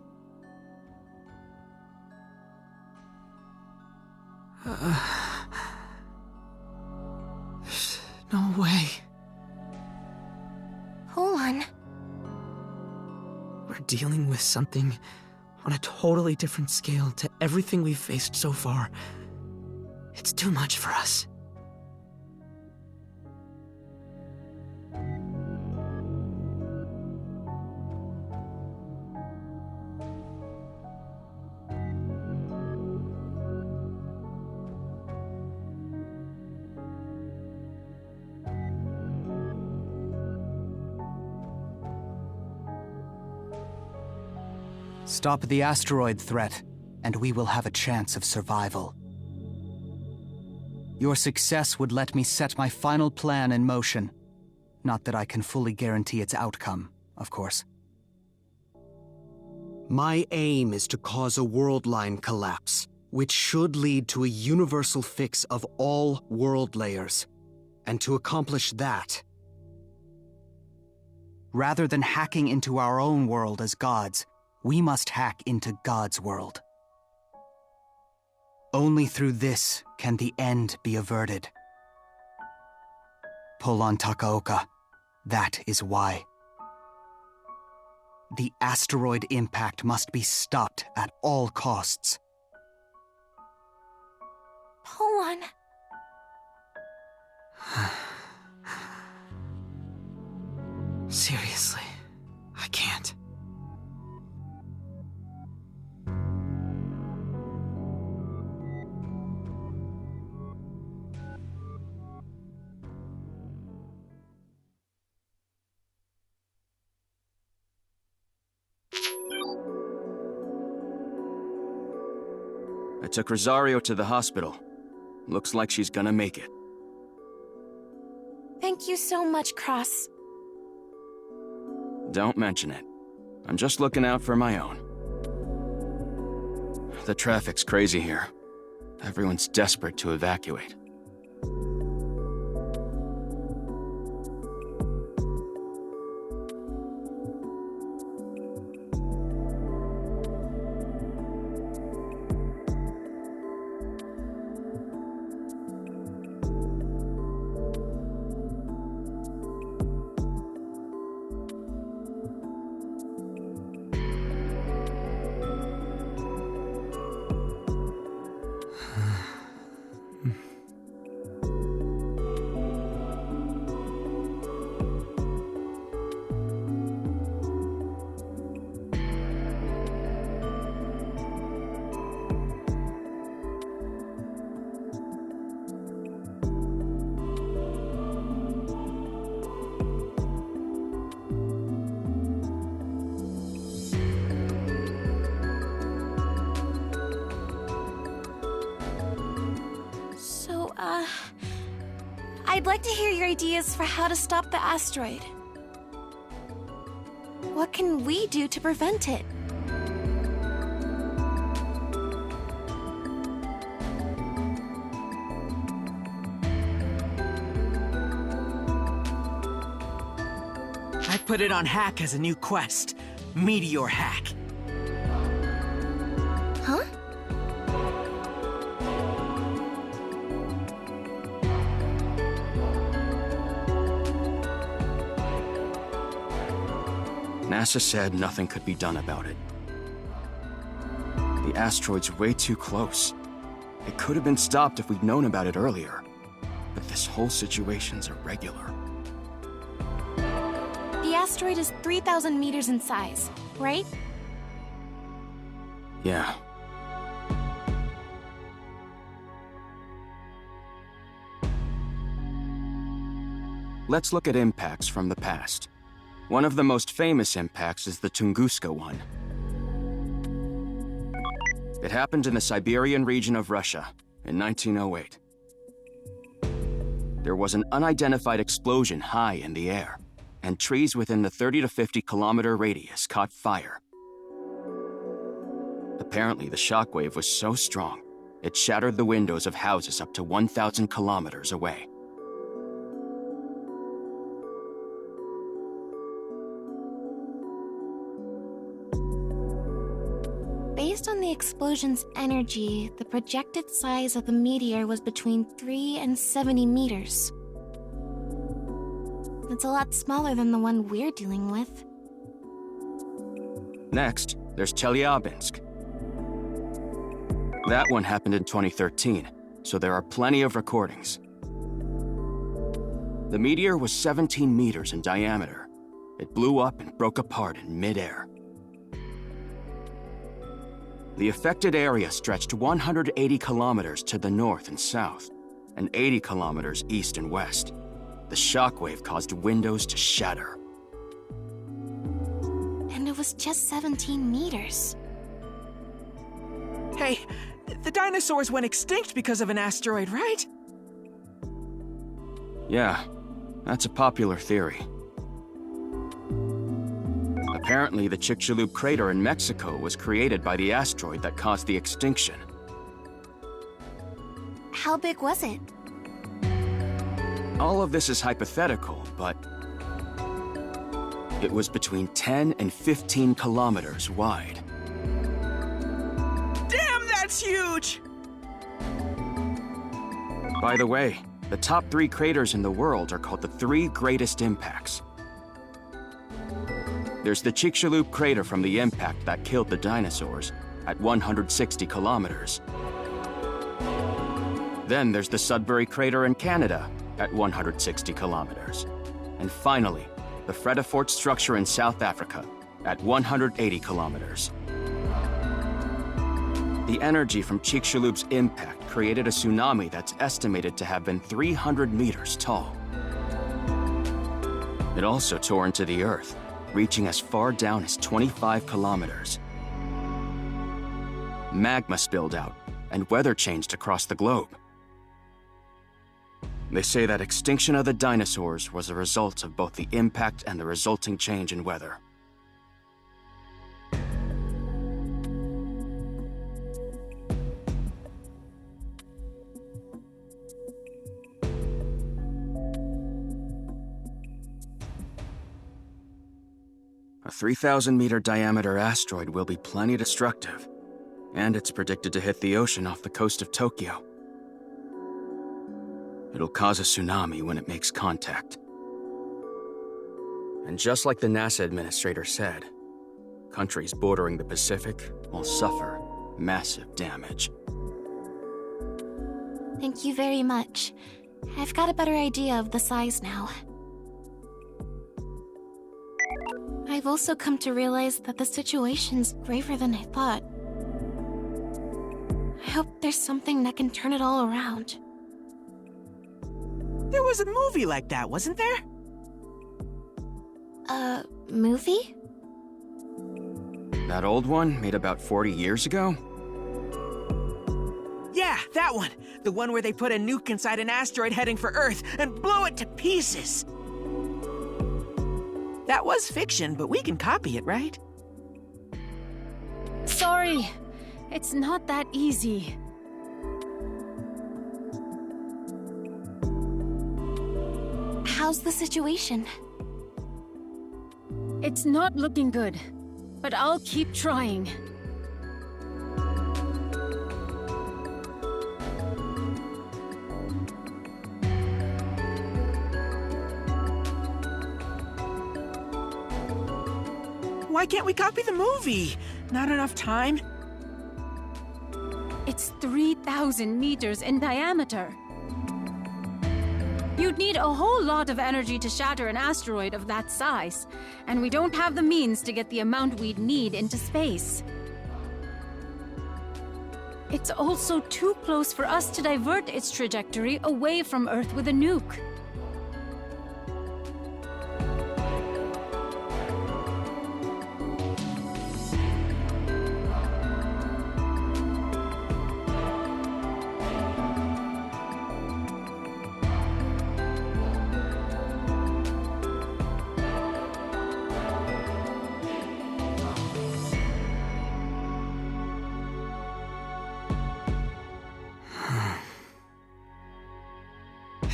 There's no way. Hold on. We're dealing with something on a totally different scale to everything we've faced so far. It's too much for us. Stop the asteroid threat, and we will have a chance of survival. Your success would let me set my final plan in motion. Not that I can fully guarantee its outcome, of course. My aim is to cause a world line collapse, which should lead to a universal fix of all world layers. And to accomplish that, rather than hacking into our own world as gods, we must hack into God's world. Only through this can the end be averted. Polan Takaoka, that is why. The asteroid impact must be stopped at all costs. Polan. Seriously, I can't. I took Rosario to the hospital. Looks like she's gonna make it. Thank you so much, Cross. Don't mention it. I'm just looking out for my own. The traffic's crazy here. Everyone's desperate to evacuate. I'd like to hear your ideas for how to stop the asteroid. What can we do to prevent it? I put it on Hack as a new quest. Meteor Hack. Huh? NASA said nothing could be done about it. The asteroid's way too close. It could have been stopped if we'd known about it earlier. But this whole situation's irregular. The asteroid is 3,000 meters in size, right? Yeah. Let's look at impacts from the past. One of the most famous impacts is the Tunguska one. It happened in the Siberian region of Russia in 1908. There was an unidentified explosion high in the air, and trees within the 30 to 50 kilometer radius caught fire. Apparently, the shockwave was so strong, it shattered the windows of houses up to 1,000 kilometers away. Based on the explosion's energy, the projected size of the meteor was between 3 and 70 meters. That's a lot smaller than the one we're dealing with. Next, there's Chelyabinsk. That one happened in 2013, so there are plenty of recordings. The meteor was 17 meters in diameter. It blew up and broke apart in midair. The affected area stretched 180 kilometers to the north and south, and 80 kilometers east and west. The shockwave caused windows to shatter. And it was just 17 meters. Hey, the dinosaurs went extinct because of an asteroid, right? Yeah, that's a popular theory. Apparently, the Chicxulub crater in Mexico was created by the asteroid that caused the extinction. How big was it? All of this is hypothetical, but it was between 10 and 15 kilometers wide. Damn, that's huge! By the way, the top 3 craters in the world are called the 3 greatest impacts. There's the Chicxulub crater from the impact that killed the dinosaurs at 160 kilometers. Then there's the Sudbury crater in Canada at 160 kilometers. And finally, the Fredefort structure in South Africa at 180 kilometers. The energy from Chicxulub's impact created a tsunami that's estimated to have been 300 meters tall. It also tore into the earth, reaching as far down as 25 kilometers. Magma spilled out, and weather changed across the globe. They say that extinction of the dinosaurs was a result of both the impact and the resulting change in weather. A 3,000-meter diameter asteroid will be plenty destructive, and it's predicted to hit the ocean off the coast of Tokyo. It'll cause a tsunami when it makes contact. And just like the NASA administrator said, countries bordering the Pacific will suffer massive damage. Thank you very much. I've got a better idea of the size now. I've also come to realize that the situation's graver than I thought. I hope there's something that can turn it all around. There was a movie like that, wasn't there? A movie? That old one, made about 40 years ago? Yeah, that one. The one where they put a nuke inside an asteroid heading for Earth and blow it to pieces. That was fiction, but we can copy it, right? Sorry, it's not that easy. How's the situation? It's not looking good, but I'll keep trying. Why can't we copy the movie? Not enough time? It's 3,000 meters in diameter. You'd need a whole lot of energy to shatter an asteroid of that size, and we don't have the means to get the amount we'd need into space. It's also too close for us to divert its trajectory away from Earth with a nuke.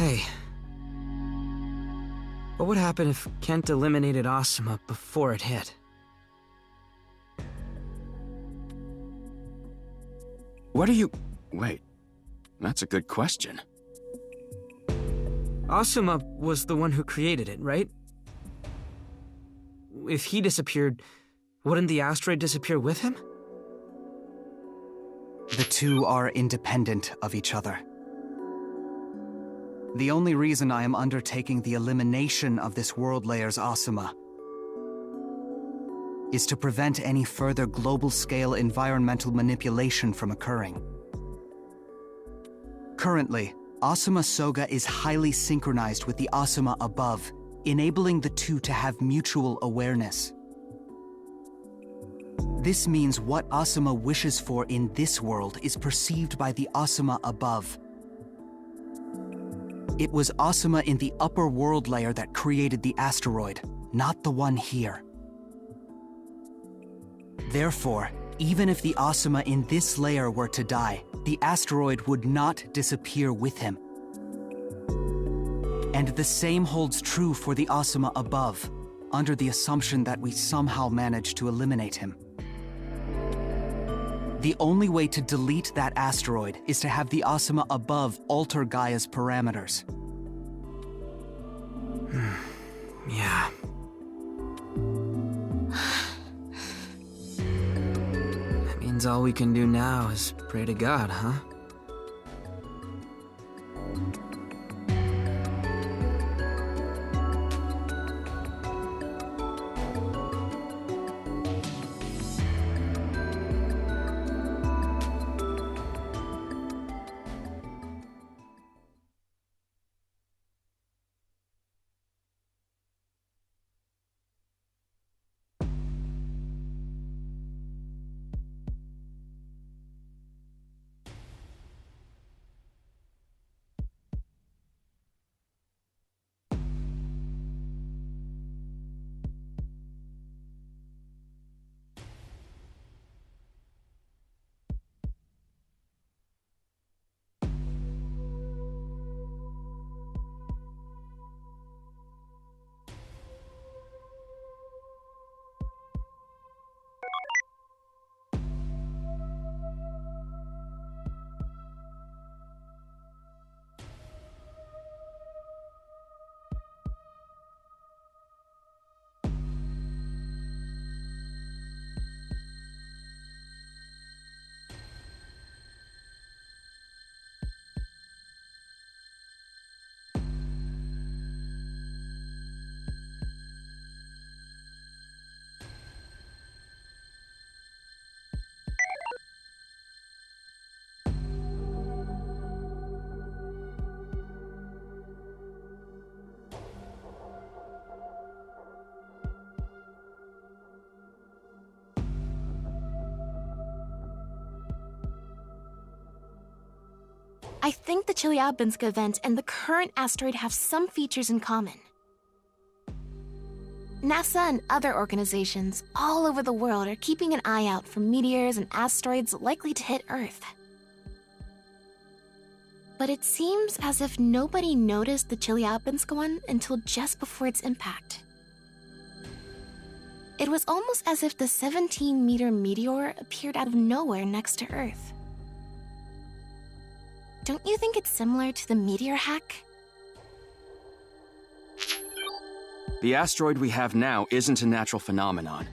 Hey. What would happen if Kent eliminated Asuma before it hit? What are you... Wait. That's a good question. Asuma was the one who created it, right? If he disappeared, wouldn't the asteroid disappear with him? The two are independent of each other. The only reason I am undertaking the elimination of this world layer's Asuma is to prevent any further global-scale environmental manipulation from occurring. Currently, Asuma Soga is highly synchronized with the Asuma above, enabling the two to have mutual awareness. This means what Asuma wishes for in this world is perceived by the Asuma above. It was Asuma in the upper world layer that created the asteroid, not the one here. Therefore, even if the Asuma in this layer were to die, the asteroid would not disappear with him. And the same holds true for the Asuma above, under the assumption that we somehow managed to eliminate him. The only way to delete that asteroid is to have the Asuma above alter Gaia's parameters. Yeah. That means all we can do now is pray to God, huh? I think the Chelyabinsk event and the current asteroid have some features in common. NASA and other organizations all over the world are keeping an eye out for meteors and asteroids likely to hit Earth. But it seems as if nobody noticed the Chelyabinsk one until just before its impact. It was almost as if the 17-meter meteor appeared out of nowhere next to Earth. Don't you think it's similar to the meteor hack? The asteroid we have now isn't a natural phenomenon.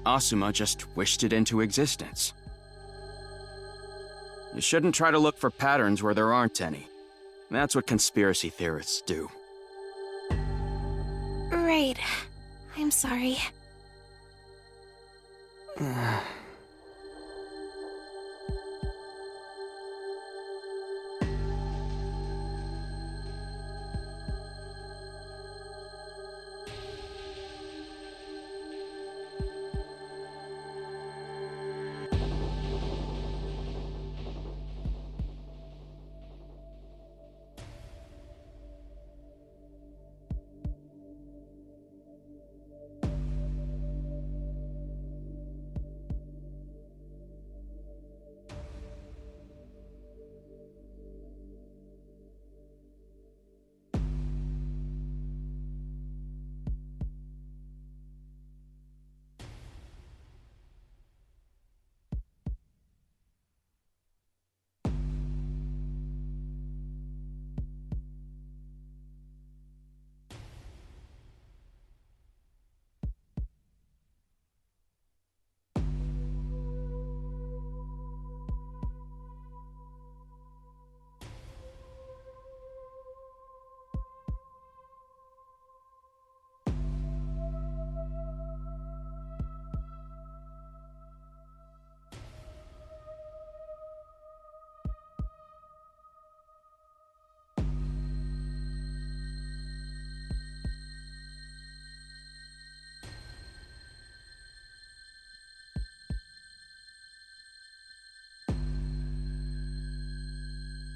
Asuma just wished it into existence. You shouldn't try to look for patterns where there aren't any. That's what conspiracy theorists do. Right. I'm sorry.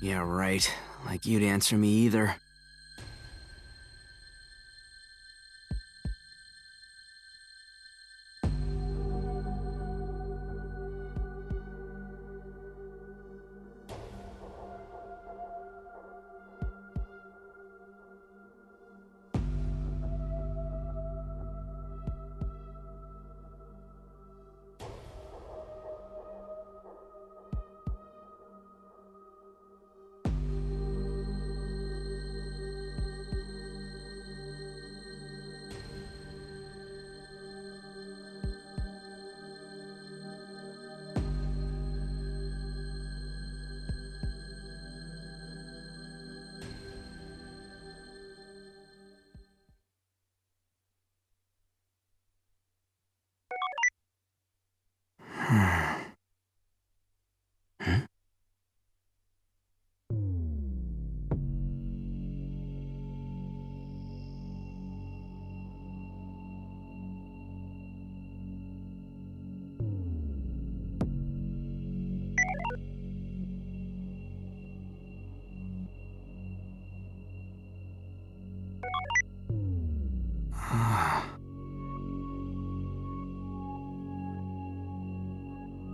Yeah, right. Like you'd answer me either.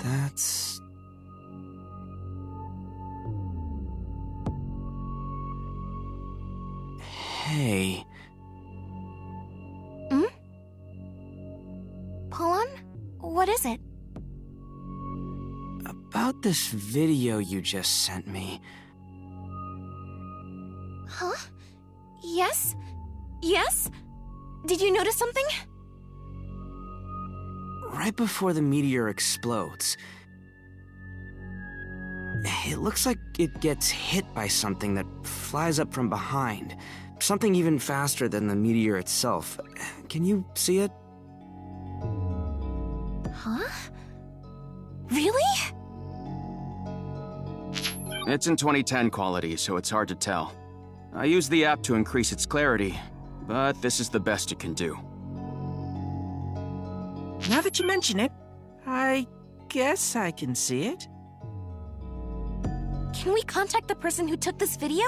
That's... Hey. Paulon? What is it? About this video you just sent me. Huh? Yes? Yes? Did you notice something? Right before the meteor explodes, it looks like it gets hit by something that flies up from behind. Something even faster than the meteor itself. Can you see it? Huh? Really? It's in 2010 quality, so it's hard to tell. I used the app to increase its clarity, but this is the best it can do. Now that you mention it, I guess I can see it. Can we contact the person who took this video?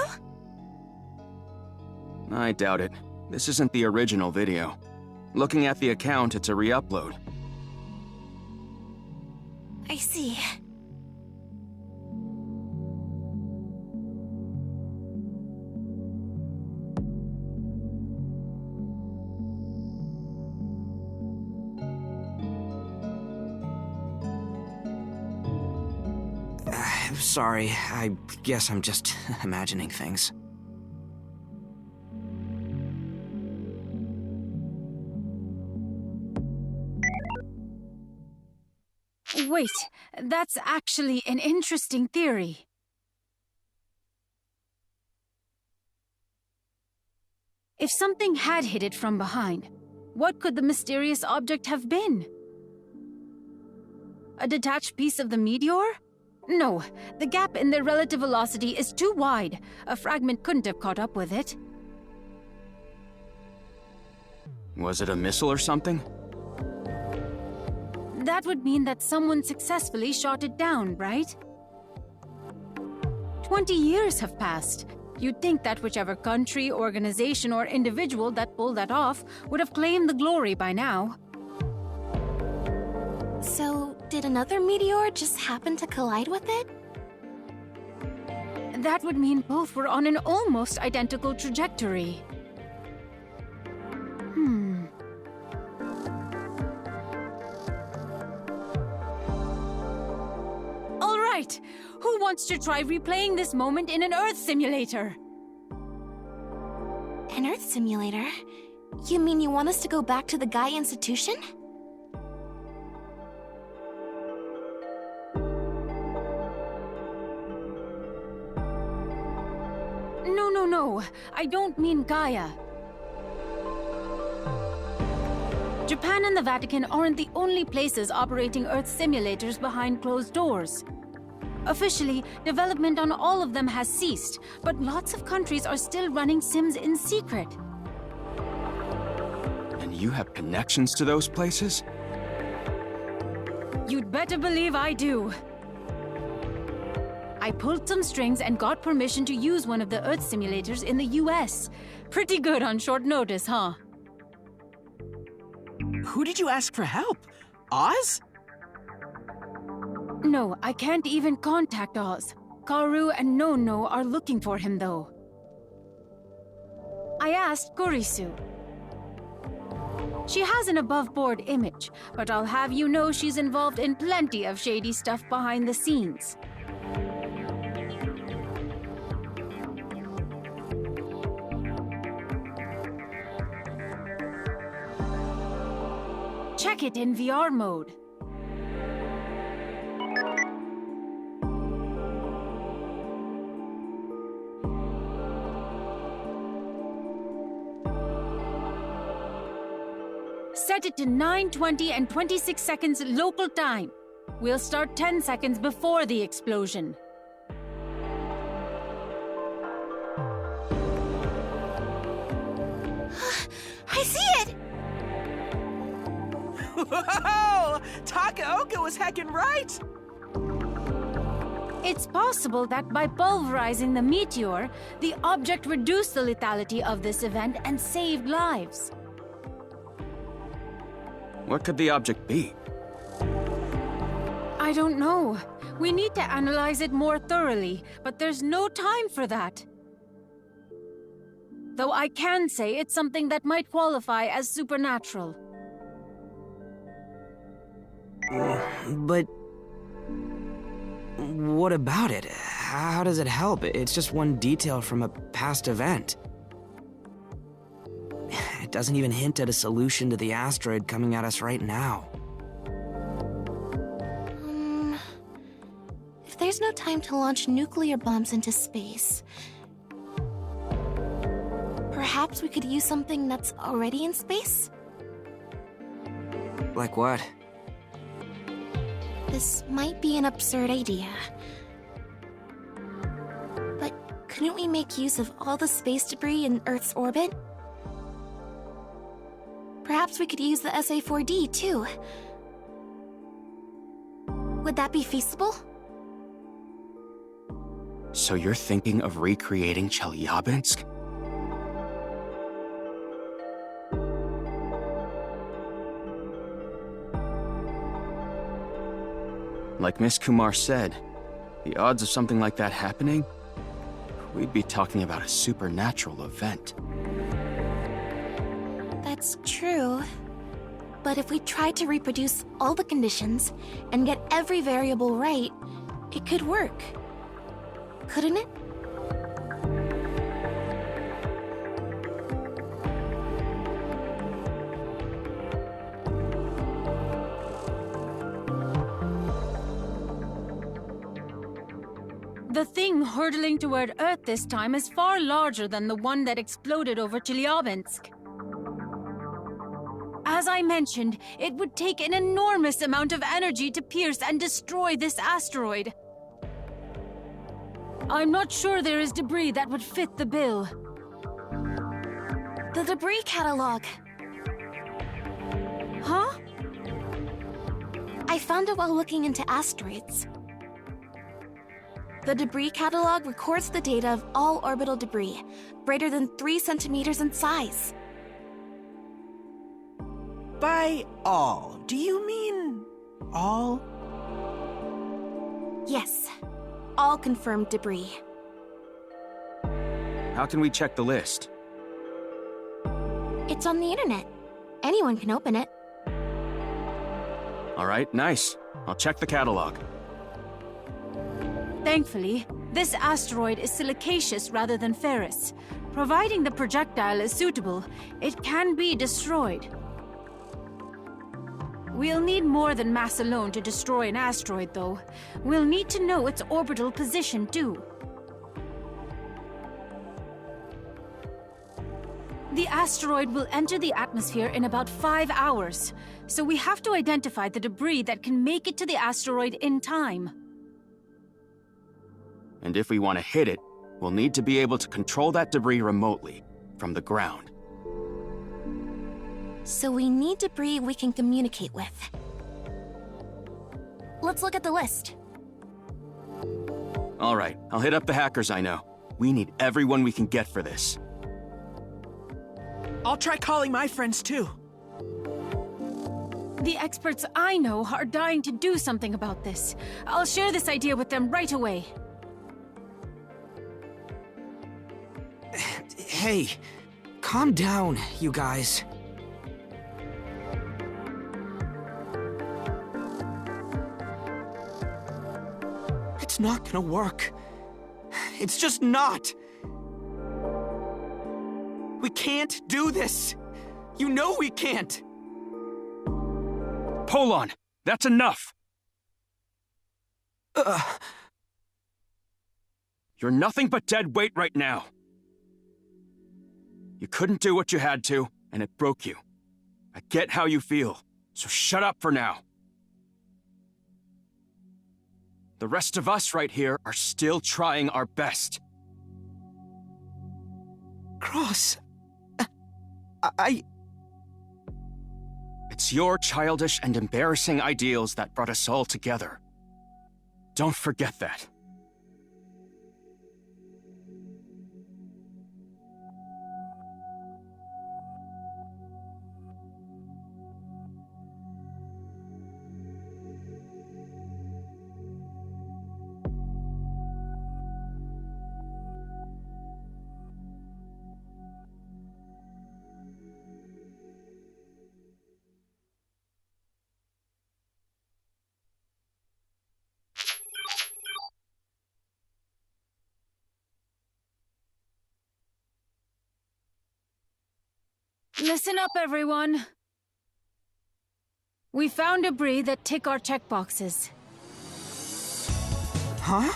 I doubt it. This isn't the original video. Looking at the account, it's a re-upload. I see. Sorry, I guess I'm just imagining things. Wait, that's actually an interesting theory. If something had hit it from behind, what could the mysterious object have been? A detached piece of the meteor? No, the gap in their relative velocity is too wide. A fragment couldn't have caught up with it. Was it a missile or something? That would mean that someone successfully shot it down, right? 20 years have passed. You'd think that whichever country, organization, or individual that pulled that off would have claimed the glory by now. So, did another meteor just happen to collide with it? That would mean both were on an almost identical trajectory. All right, who wants to try replaying this moment in an Earth simulator? An Earth simulator? You mean you want us to go back to the Gaia Institution? No, I don't mean Gaia. Japan and the Vatican aren't the only places operating Earth simulators behind closed doors. Officially, development on all of them has ceased, but lots of countries are still running sims in secret. And you have connections to those places? You'd better believe I do. I pulled some strings and got permission to use one of the Earth simulators in the US. Pretty good on short notice, huh? Who did you ask for help? Oz? No, I can't even contact Oz. Karu and Nono are looking for him, though. I asked Kurisu. She has an above-board image, but I'll have you know she's involved in plenty of shady stuff behind the scenes. Check it in VR mode. Set it to 9:20 and 26 seconds local time. We'll start 10 seconds before the explosion. I see it! Whoa! Takaoka was heckin' right! It's possible that by pulverizing the meteor, the object reduced the lethality of this event and saved lives. What could the object be? I don't know. We need to analyze it more thoroughly, but there's no time for that. Though I can say it's something that might qualify as supernatural. But what about it? How does it help? It's just one detail from a past event. It doesn't even hint at a solution to the asteroid coming at us right now. If there's no time to launch nuclear bombs into space, perhaps we could use something that's already in space? Like what? This might be an absurd idea. But couldn't we make use of all the space debris in Earth's orbit? Perhaps we could use the SA-4D, too. Would that be feasible? So you're thinking of recreating Chelyabinsk? Like Miss Kumar said, the odds of something like that happening, we'd be talking about a supernatural event. That's true. But if we tried to reproduce all the conditions and get every variable right, it could work. Couldn't it? The thing hurtling toward Earth this time is far larger than the one that exploded over Chelyabinsk. As I mentioned, it would take an enormous amount of energy to pierce and destroy this asteroid. I'm not sure there is debris that would fit the bill. The debris catalog. Huh? I found it while looking into asteroids. The debris catalog records the data of all orbital debris, greater than 3 centimeters in size. By all, do you mean all? Yes, all confirmed debris. How can we check the list? It's on the internet. Anyone can open it. All right, nice. I'll check the catalog. Thankfully, this asteroid is silicaceous rather than ferrous. Providing the projectile is suitable, it can be destroyed. We'll need more than mass alone to destroy an asteroid, though. We'll need to know its orbital position, too. The asteroid will enter the atmosphere in about 5 hours, so we have to identify the debris that can make it to the asteroid in time. And if we want to hit it, we'll need to be able to control that debris remotely, from the ground. So we need debris we can communicate with. Let's look at the list. All right, I'll hit up the hackers I know. We need everyone we can get for this. I'll try calling my friends too. The experts I know are dying to do something about this. I'll share this idea with them right away. Hey, calm down, you guys. It's not gonna work. It's just not. We can't do this. You know we can't. Polon, that's enough. You're nothing but dead weight right now. You couldn't do what you had to, and it broke you. I get how you feel, so shut up for now. The rest of us right here are still trying our best. Cross. It's your childish and embarrassing ideals that brought us all together. Don't forget that. Listen up, everyone. We found debris that tick our checkboxes. Huh?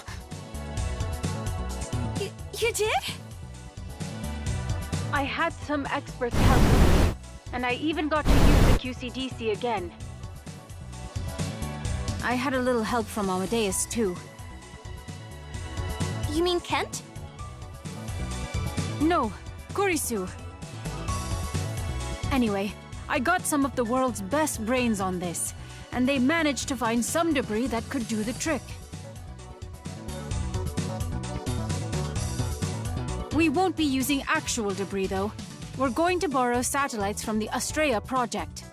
You did? I had some experts help me, and I even got to use the QCDC again. I had a little help from Amadeus, too. You mean Kent? No, Kurisu. Anyway, I got some of the world's best brains on this, and they managed to find some debris that could do the trick. We won't be using actual debris, though. We're going to borrow satellites from the Astraea project.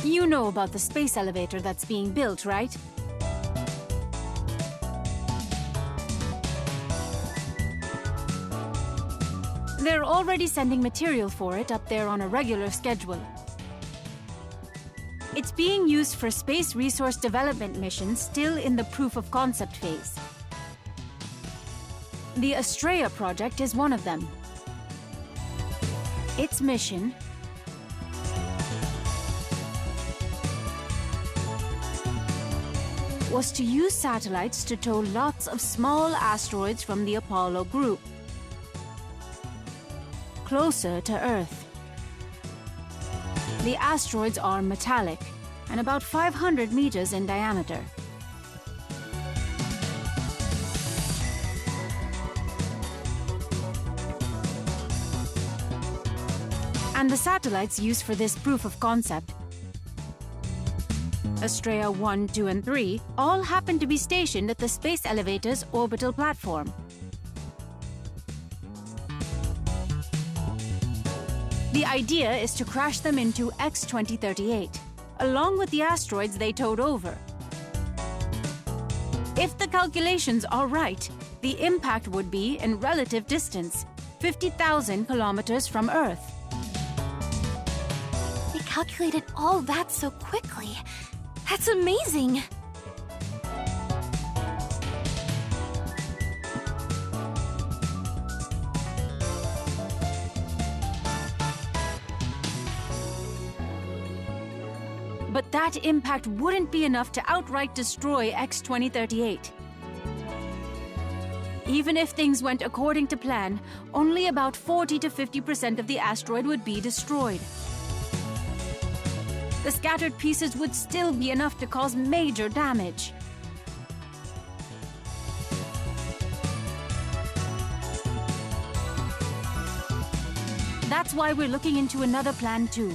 You know about the space elevator that's being built, right? They're already sending material for it up there on a regular schedule. It's being used for space resource development missions still in the proof of concept phase. The Astraea project is one of them. Its mission was to use satellites to tow lots of small asteroids from the Apollo group closer to Earth. The asteroids are metallic and about 500 meters in diameter. And the satellites used for this proof of concept, Astraea 1, 2, and 3, all happen to be stationed at the space elevator's orbital platform. The idea is to crash them into X-2038, along with the asteroids they towed over. If the calculations are right, the impact would be in relative distance, 50,000 kilometers from Earth. They calculated all that so quickly. That's amazing! But that impact wouldn't be enough to outright destroy X-2038. Even if things went according to plan, only about 40 to 50% of the asteroid would be destroyed. The scattered pieces would still be enough to cause major damage. That's why we're looking into another plan too.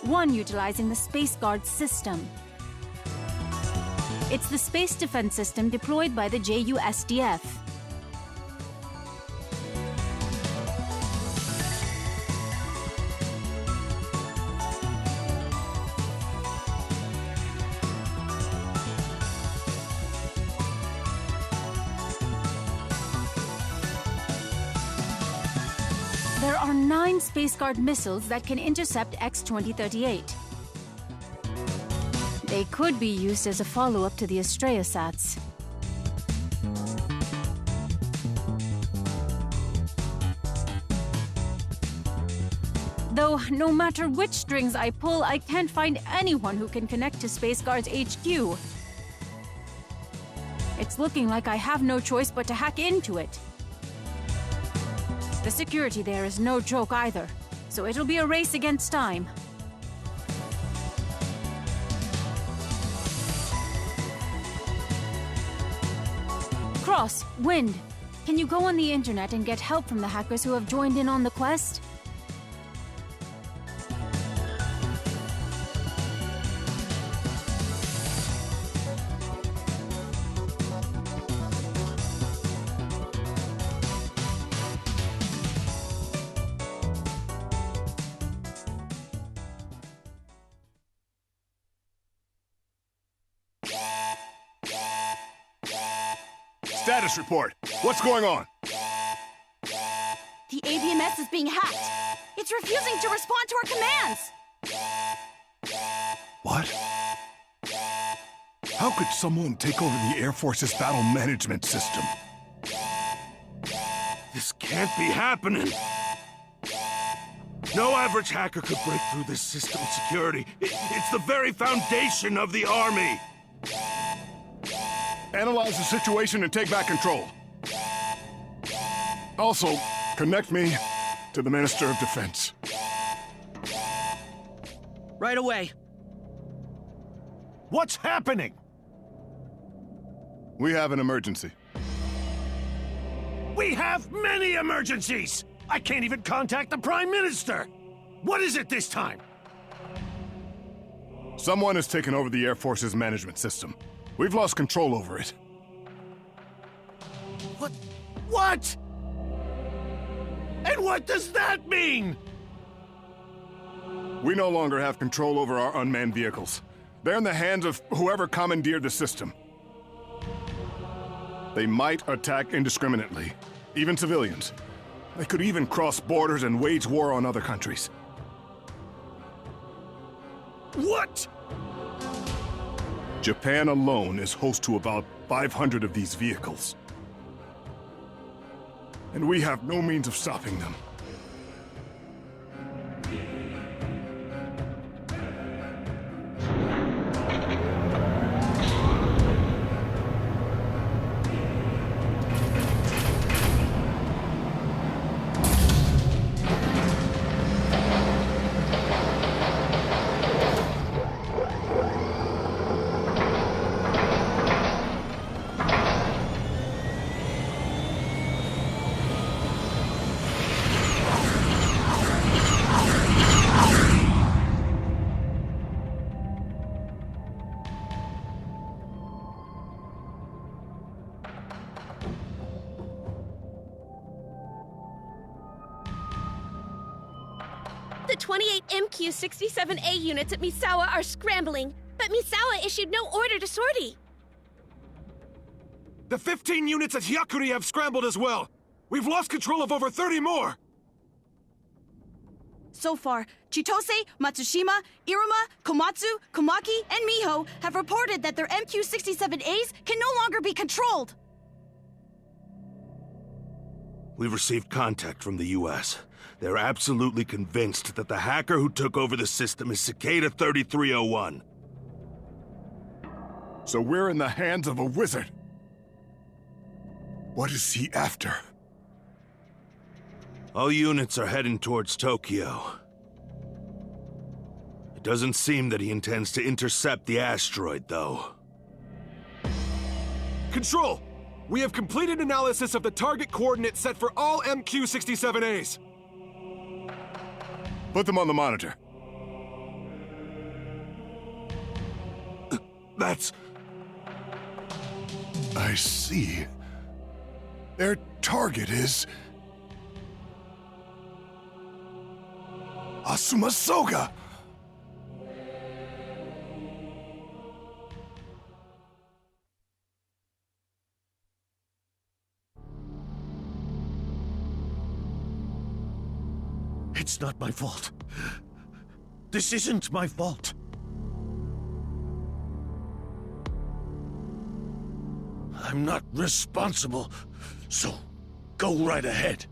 One utilizing the Space Guard system. It's the space defense system deployed by the JUSDF. There are 9 Space Guard missiles that can intercept X-2038. They could be used as a follow-up to the Astraea sats. Though, no matter which strings I pull, I can't find anyone who can connect to Space Guard's HQ. It's looking like I have no choice but to hack into it. The security there is no joke either, so it'll be a race against time. Cross, Wind, can you go on the internet and get help from the hackers who have joined in on the quest? Status report. What's going on? The ABMS is being hacked. It's refusing to respond to our commands. What? How could someone take over the Air Force's battle management system? This can't be happening. No average hacker could break through this system's security. It's the very foundation of the Army. Analyze the situation and take back control. Also, connect me to the Minister of Defense. Right away. What's happening? We have an emergency. We have many emergencies! I can't even contact the Prime Minister! What is it this time? Someone has taken over the Air Force's management system. We've lost control over it. What? And what does that mean? We no longer have control over our unmanned vehicles. They're in the hands of whoever commandeered the system. They might attack indiscriminately, even civilians. They could even cross borders and wage war on other countries. What? Japan alone is host to about 500 of these vehicles. And we have no means of stopping them. The 28 MQ-67A units at Misawa are scrambling, but Misawa issued no order to sortie. The 15 units at Hyakuri have scrambled as well. We've lost control of over 30 more. So far, Chitose, Matsushima, Iruma, Komatsu, Komaki, and Miho have reported that their MQ-67As can no longer be controlled. We've received contact from the U.S. They're absolutely convinced that the hacker who took over the system is Cicada 3301. So we're in the hands of a wizard. What is he after? All units are heading towards Tokyo. It doesn't seem that he intends to intercept the asteroid, though. Control! We have completed analysis of the target coordinates set for all MQ-67As. Put them on the monitor. That's... I see. Their target is... Asuma Soga! It's not my fault. This isn't my fault. I'm not responsible, so go right ahead.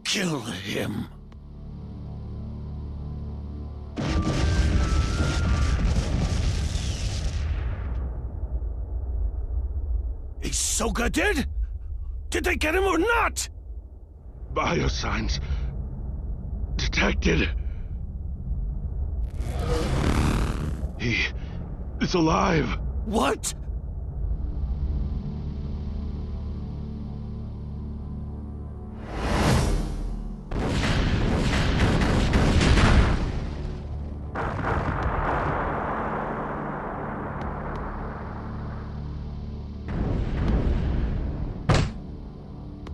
Kill him. Is Soga dead? Did they get him or not? Biosigns detected. He is alive. What?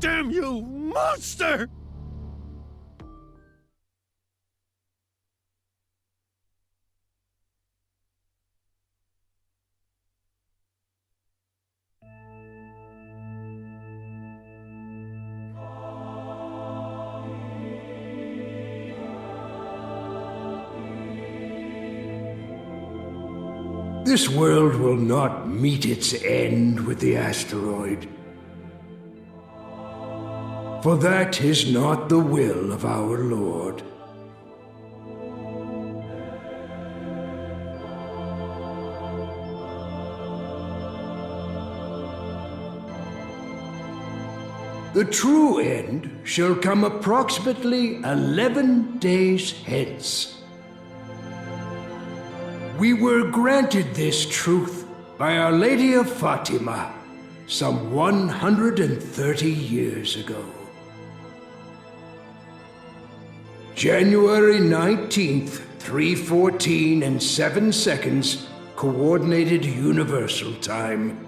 Damn you, monster! This world will not meet its end with the asteroid. For that is not the will of our Lord. The true end shall come approximately 11 days hence. We were granted this truth by Our Lady of Fatima some 130 years ago. January 19th, 3:14 and 7 seconds, Coordinated Universal Time.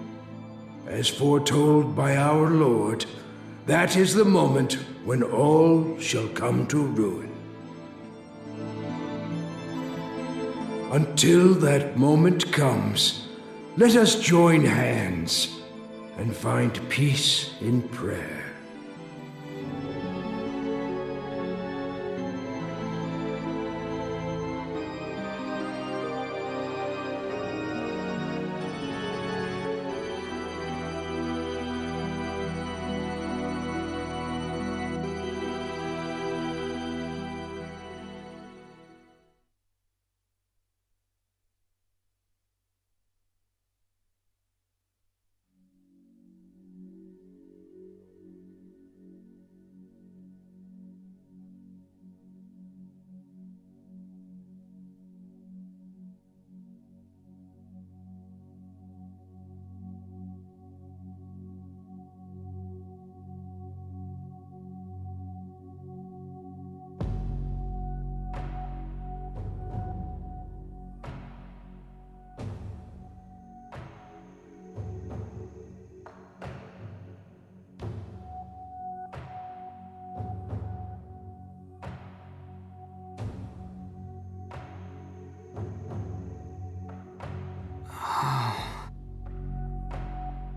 As foretold by our Lord, that is the moment when all shall come to ruin. Until that moment comes, let us join hands and find peace in prayer.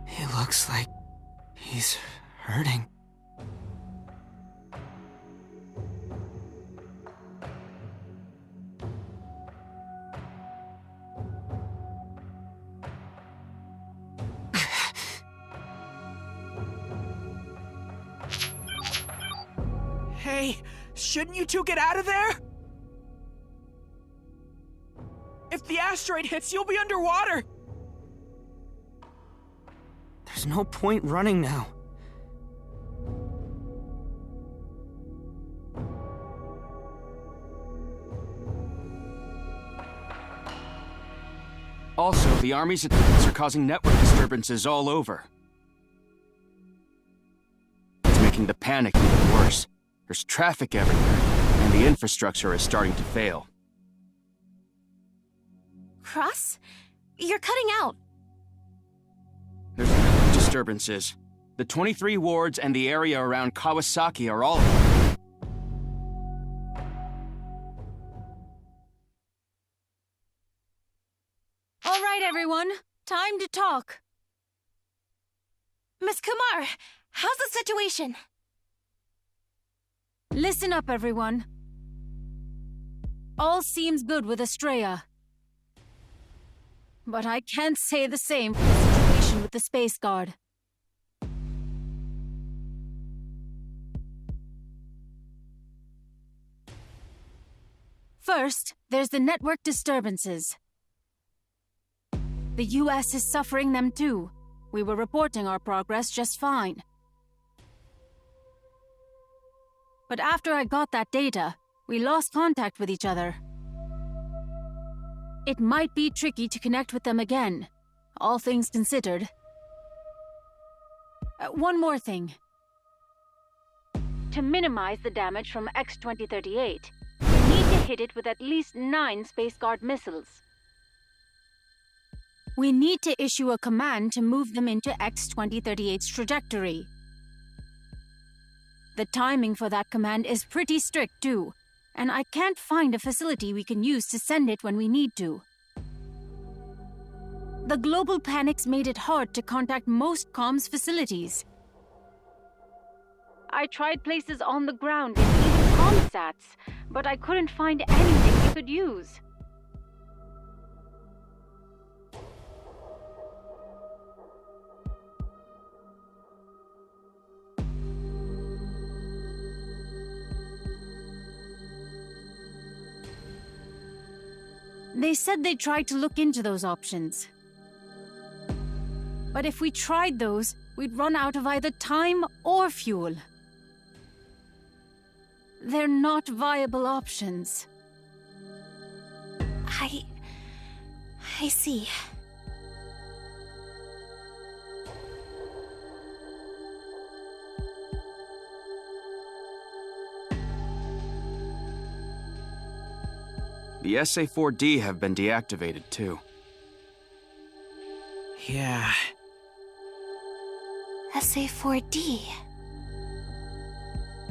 He looks like he's hurting. Hey, shouldn't you two get out of there? If the asteroid hits, you'll be underwater! There's no point running now. Also, the Army's attacks are causing network disturbances all over. It's making the panic even worse. There's traffic everywhere, and the infrastructure is starting to fail. Cross? You're cutting out. There's network disturbances. The 23 wards and the area around Kawasaki are all affected. All right, everyone. Time to talk. Miss Kumar, how's the situation? Listen up, everyone. All seems good with Estrella. But I can't say the same for the situation with the Space Guard. First, there's the network disturbances. The US is suffering them too. We were reporting our progress just fine. But after I got that data, we lost contact with each other. It might be tricky to connect with them again, all things considered. One more thing. To minimize the damage from X-2038, we need to hit it with at least 9 Space Guard missiles. We need to issue a command to move them into X-2038's trajectory. The timing for that command is pretty strict too, and I can't find a facility we can use to send it when we need to. The global panics made it hard to contact most comms facilities. I tried places on the ground and even ComSats, but I couldn't find anything we could use. They said they tried to look into those options. But if we tried those, we'd run out of either time or fuel. They're not viable options. I see. The SA-4D have been deactivated too. Yeah. SA4D.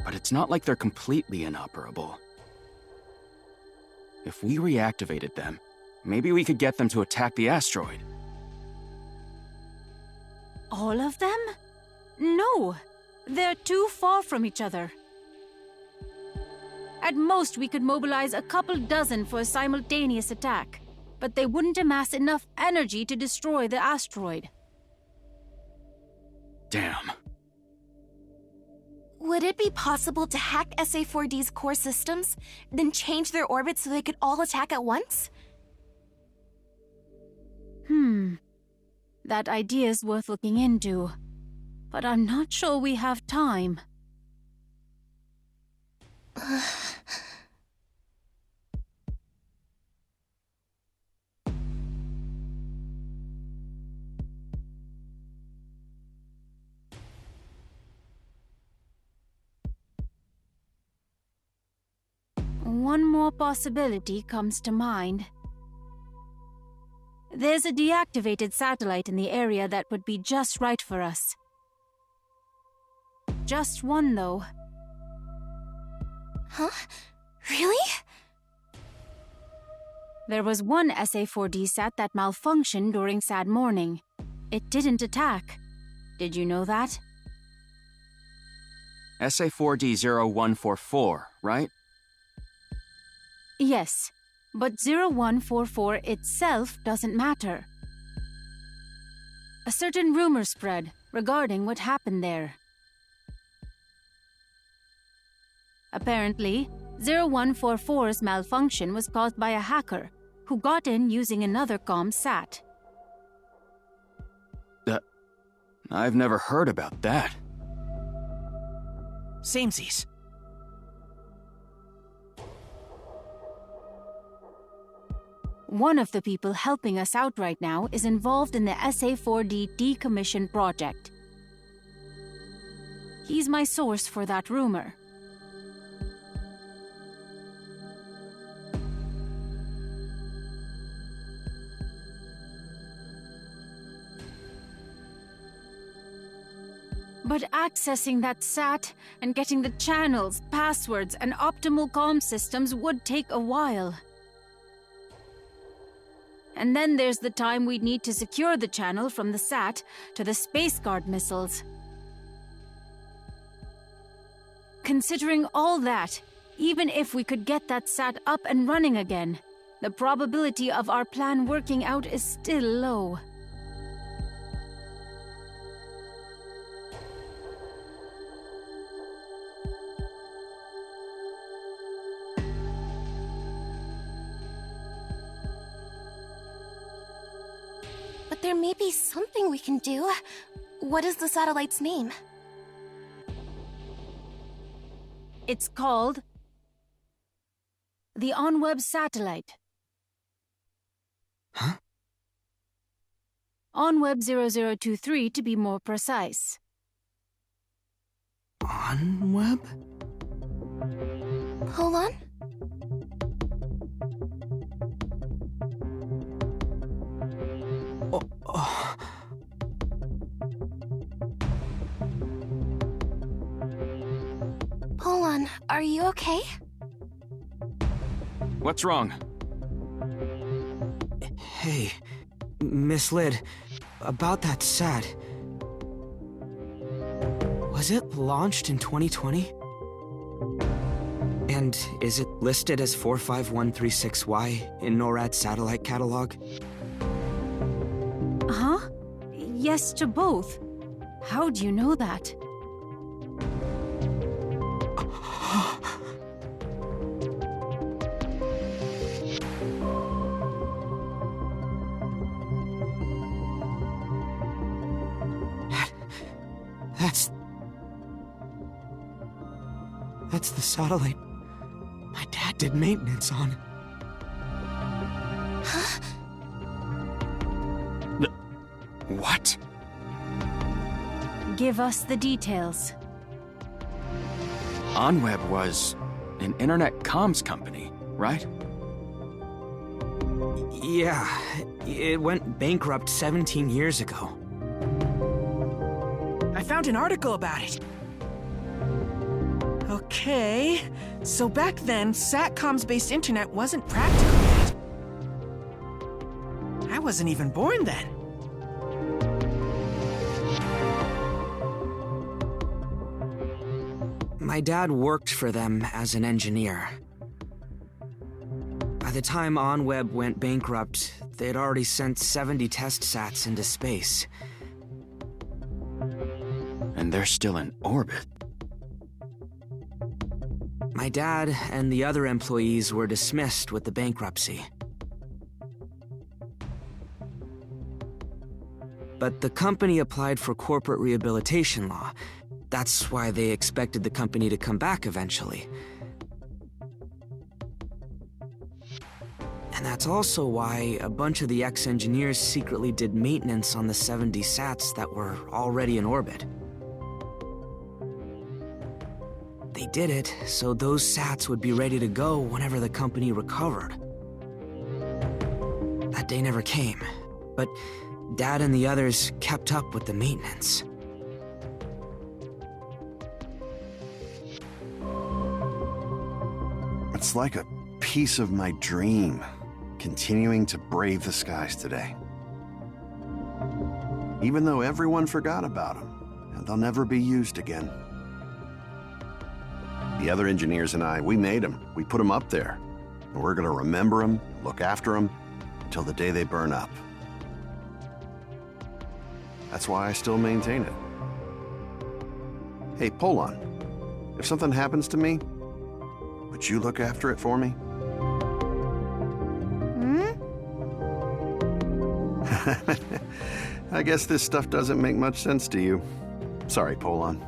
But it's not like they're completely inoperable. If we reactivated them, maybe we could get them to attack the asteroid. All of them? No. They're too far from each other. At most, we could mobilize a couple dozen for a simultaneous attack, but they wouldn't amass enough energy to destroy the asteroid. Damn. Would it be possible to hack SA4D's core systems, then change their orbit so they could all attack at once? That idea is worth looking into, but I'm not sure we have time. One more possibility comes to mind. There's a deactivated satellite in the area that would be just right for us. Just one, though. Huh? Really? There was one SA4D sat that malfunctioned during Sad Morning. It didn't attack. Did you know that? SA4D0144, right? Yes, but 0144 itself doesn't matter. A certain rumor spread regarding what happened there. Apparently, 0144's malfunction was caused by a hacker who got in using another comm sat. I've never heard about that. Samesies. One of the people helping us out right now is involved in the SA4D decommission project. He's my source for that rumor. But accessing that SAT and getting the channels, passwords, and optimal comm systems would take a while. And then there's the time we'd need to secure the channel from the SAT to the Space Guard missiles. Considering all that, even if we could get that SAT up and running again, the probability of our plan working out is still low. But there may be something we can do. What is the satellite's name? It's called the OnWeb satellite. Huh? OnWeb 0023 to be more precise. OnWeb? Hold on. Hold on, are you okay? What's wrong? Hey, Miss Lid, about that SAT. Was it launched in 2020? And is it listed as 45136Y in NORAD's satellite catalog? Huh? Yes to both. How do you know that? That's the satellite my dad did maintenance on. Huh? What? Give us the details. OnWeb was an internet comms company, right? Yeah, It went bankrupt 17 years ago. I found an article about it. Okay, so back then, SATCOMs-based internet wasn't practical yet. I wasn't even born then. My dad worked for them as an engineer. By the time OnWeb went bankrupt, they'd already sent 70 test sats into space. And they're still in orbit. My dad and the other employees were dismissed with the bankruptcy. But the company applied for corporate rehabilitation law. That's why they expected the company to come back eventually. And that's also why a bunch of the ex-engineers secretly did maintenance on the 70 sats that were already in orbit. They did it so those sats would be ready to go whenever the company recovered. That day never came, but Dad and the others kept up with the maintenance. It's like a piece of my dream, continuing to brave the skies today. Even though everyone forgot about them, and they'll never be used again. The other engineers and I, we made them. We put them up there. And we're gonna remember them, look after them, until the day they burn up. That's why I still maintain it. Hey, Polon, if something happens to me, would you look after it for me? I guess this stuff doesn't make much sense to you. Sorry, Polon.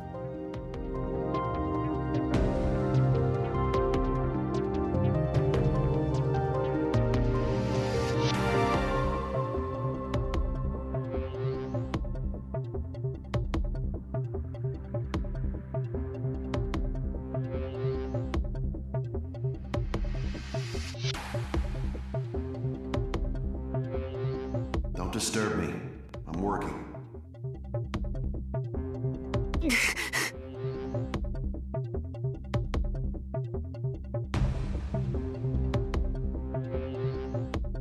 Don't disturb me. I'm working.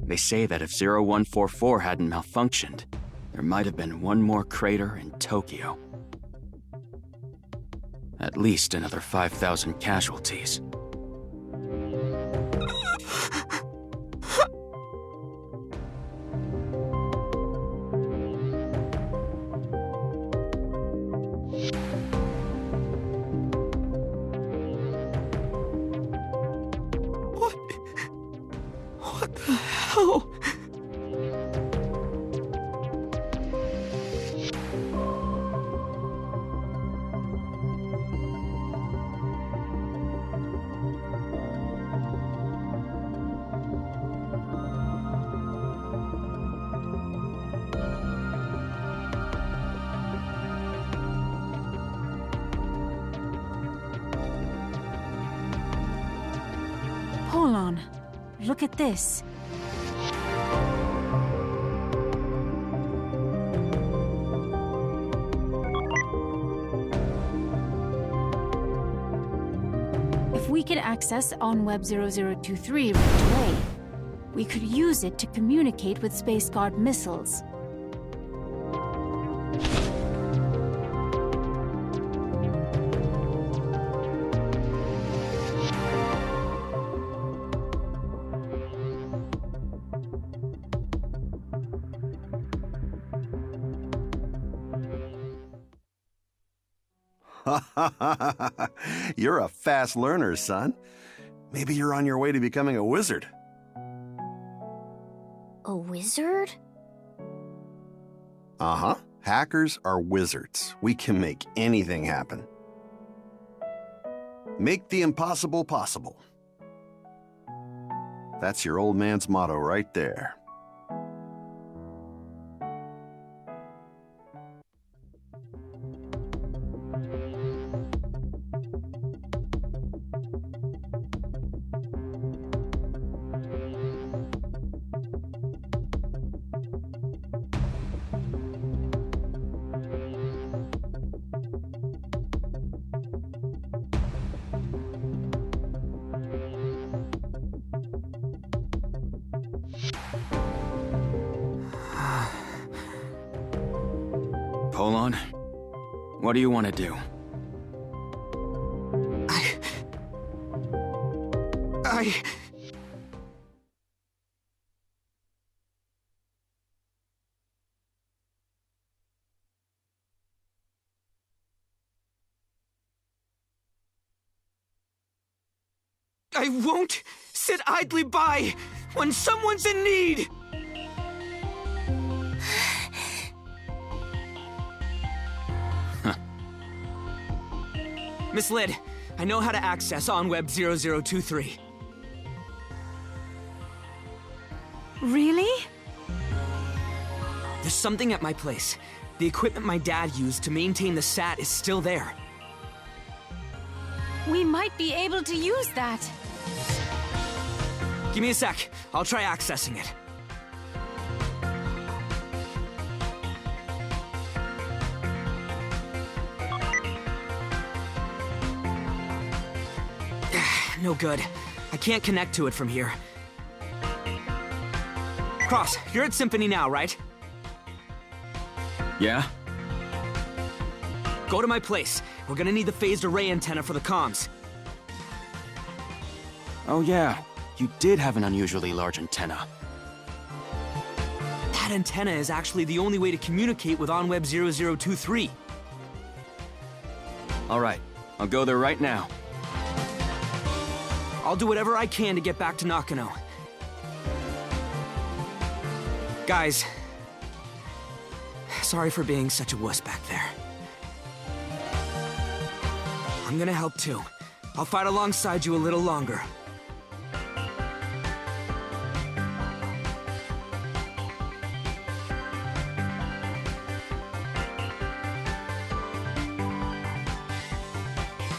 They say that if 0144 hadn't malfunctioned, there might have been one more crater in Tokyo. At least another 5,000 casualties. What the hell? Hold on. Look at this. If we could access OnWeb 0023 right away, we could use it to communicate with Space Guard missiles. You're a fast learner, son. Maybe you're on your way to becoming a wizard. A wizard? Uh-huh. Hackers are wizards. We can make anything happen. Make the impossible possible. That's your old man's motto right there. Colon, what do you want to do? I won't sit idly by when someone's in need! Miss Lid, I know how to access OnWeb 0023. Really? There's something at my place. The equipment my dad used to maintain the SAT is still there. We might be able to use that. Give me a sec. I'll try accessing it. No good. I can't connect to it from here. Cross, you're at Symphony now, right? Yeah? Go to my place. We're gonna need the phased array antenna for the comms. Oh yeah, you did have an unusually large antenna. That antenna is actually the only way to communicate with OnWeb 0023. Alright, I'll go there right now. I'll do whatever I can to get back to Nakano. Guys, sorry for being such a wuss back there. I'm gonna help too. I'll fight alongside you a little longer.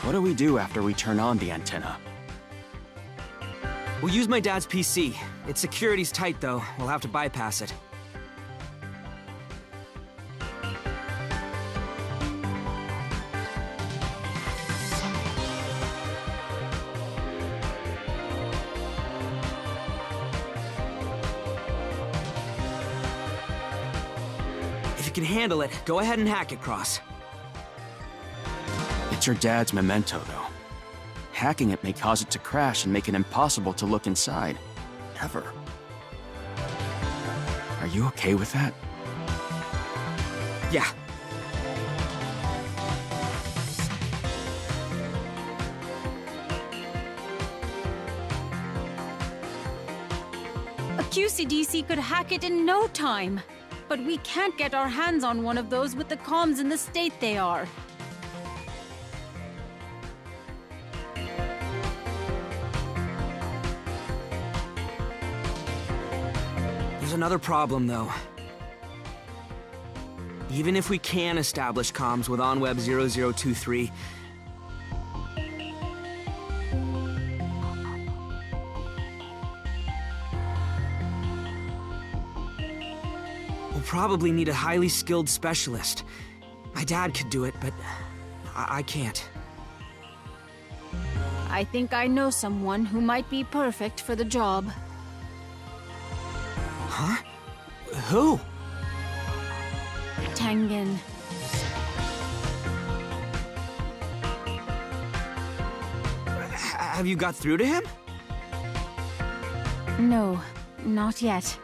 What do we do after we turn on the antenna? We'll use my dad's PC. Its security's tight, though. We'll have to bypass it. If you can handle it, go ahead and hack it, Cross. It's your dad's memento, though. Hacking it may cause it to crash and make it impossible to look inside. Ever. Are you okay with that? Yeah. A QCDC could hack it in no time. But we can't get our hands on one of those with the comms in the state they are. There's another problem, though. Even if we can establish comms with OnWeb 0023, we'll probably need a highly skilled specialist. My dad could do it, but I can't. I think I know someone who might be perfect for the job. Huh? Who? Tengen. Have you got through to him? No, not yet.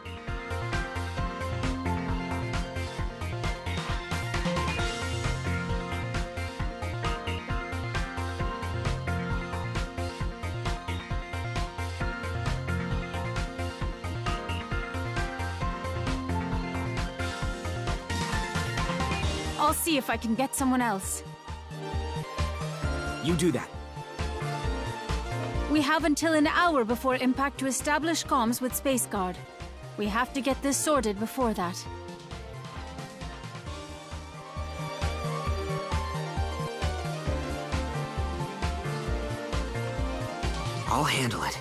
I'll see if I can get someone else. You do that. We have until an hour before impact to establish comms with Space Guard. We have to get this sorted before that. I'll handle it.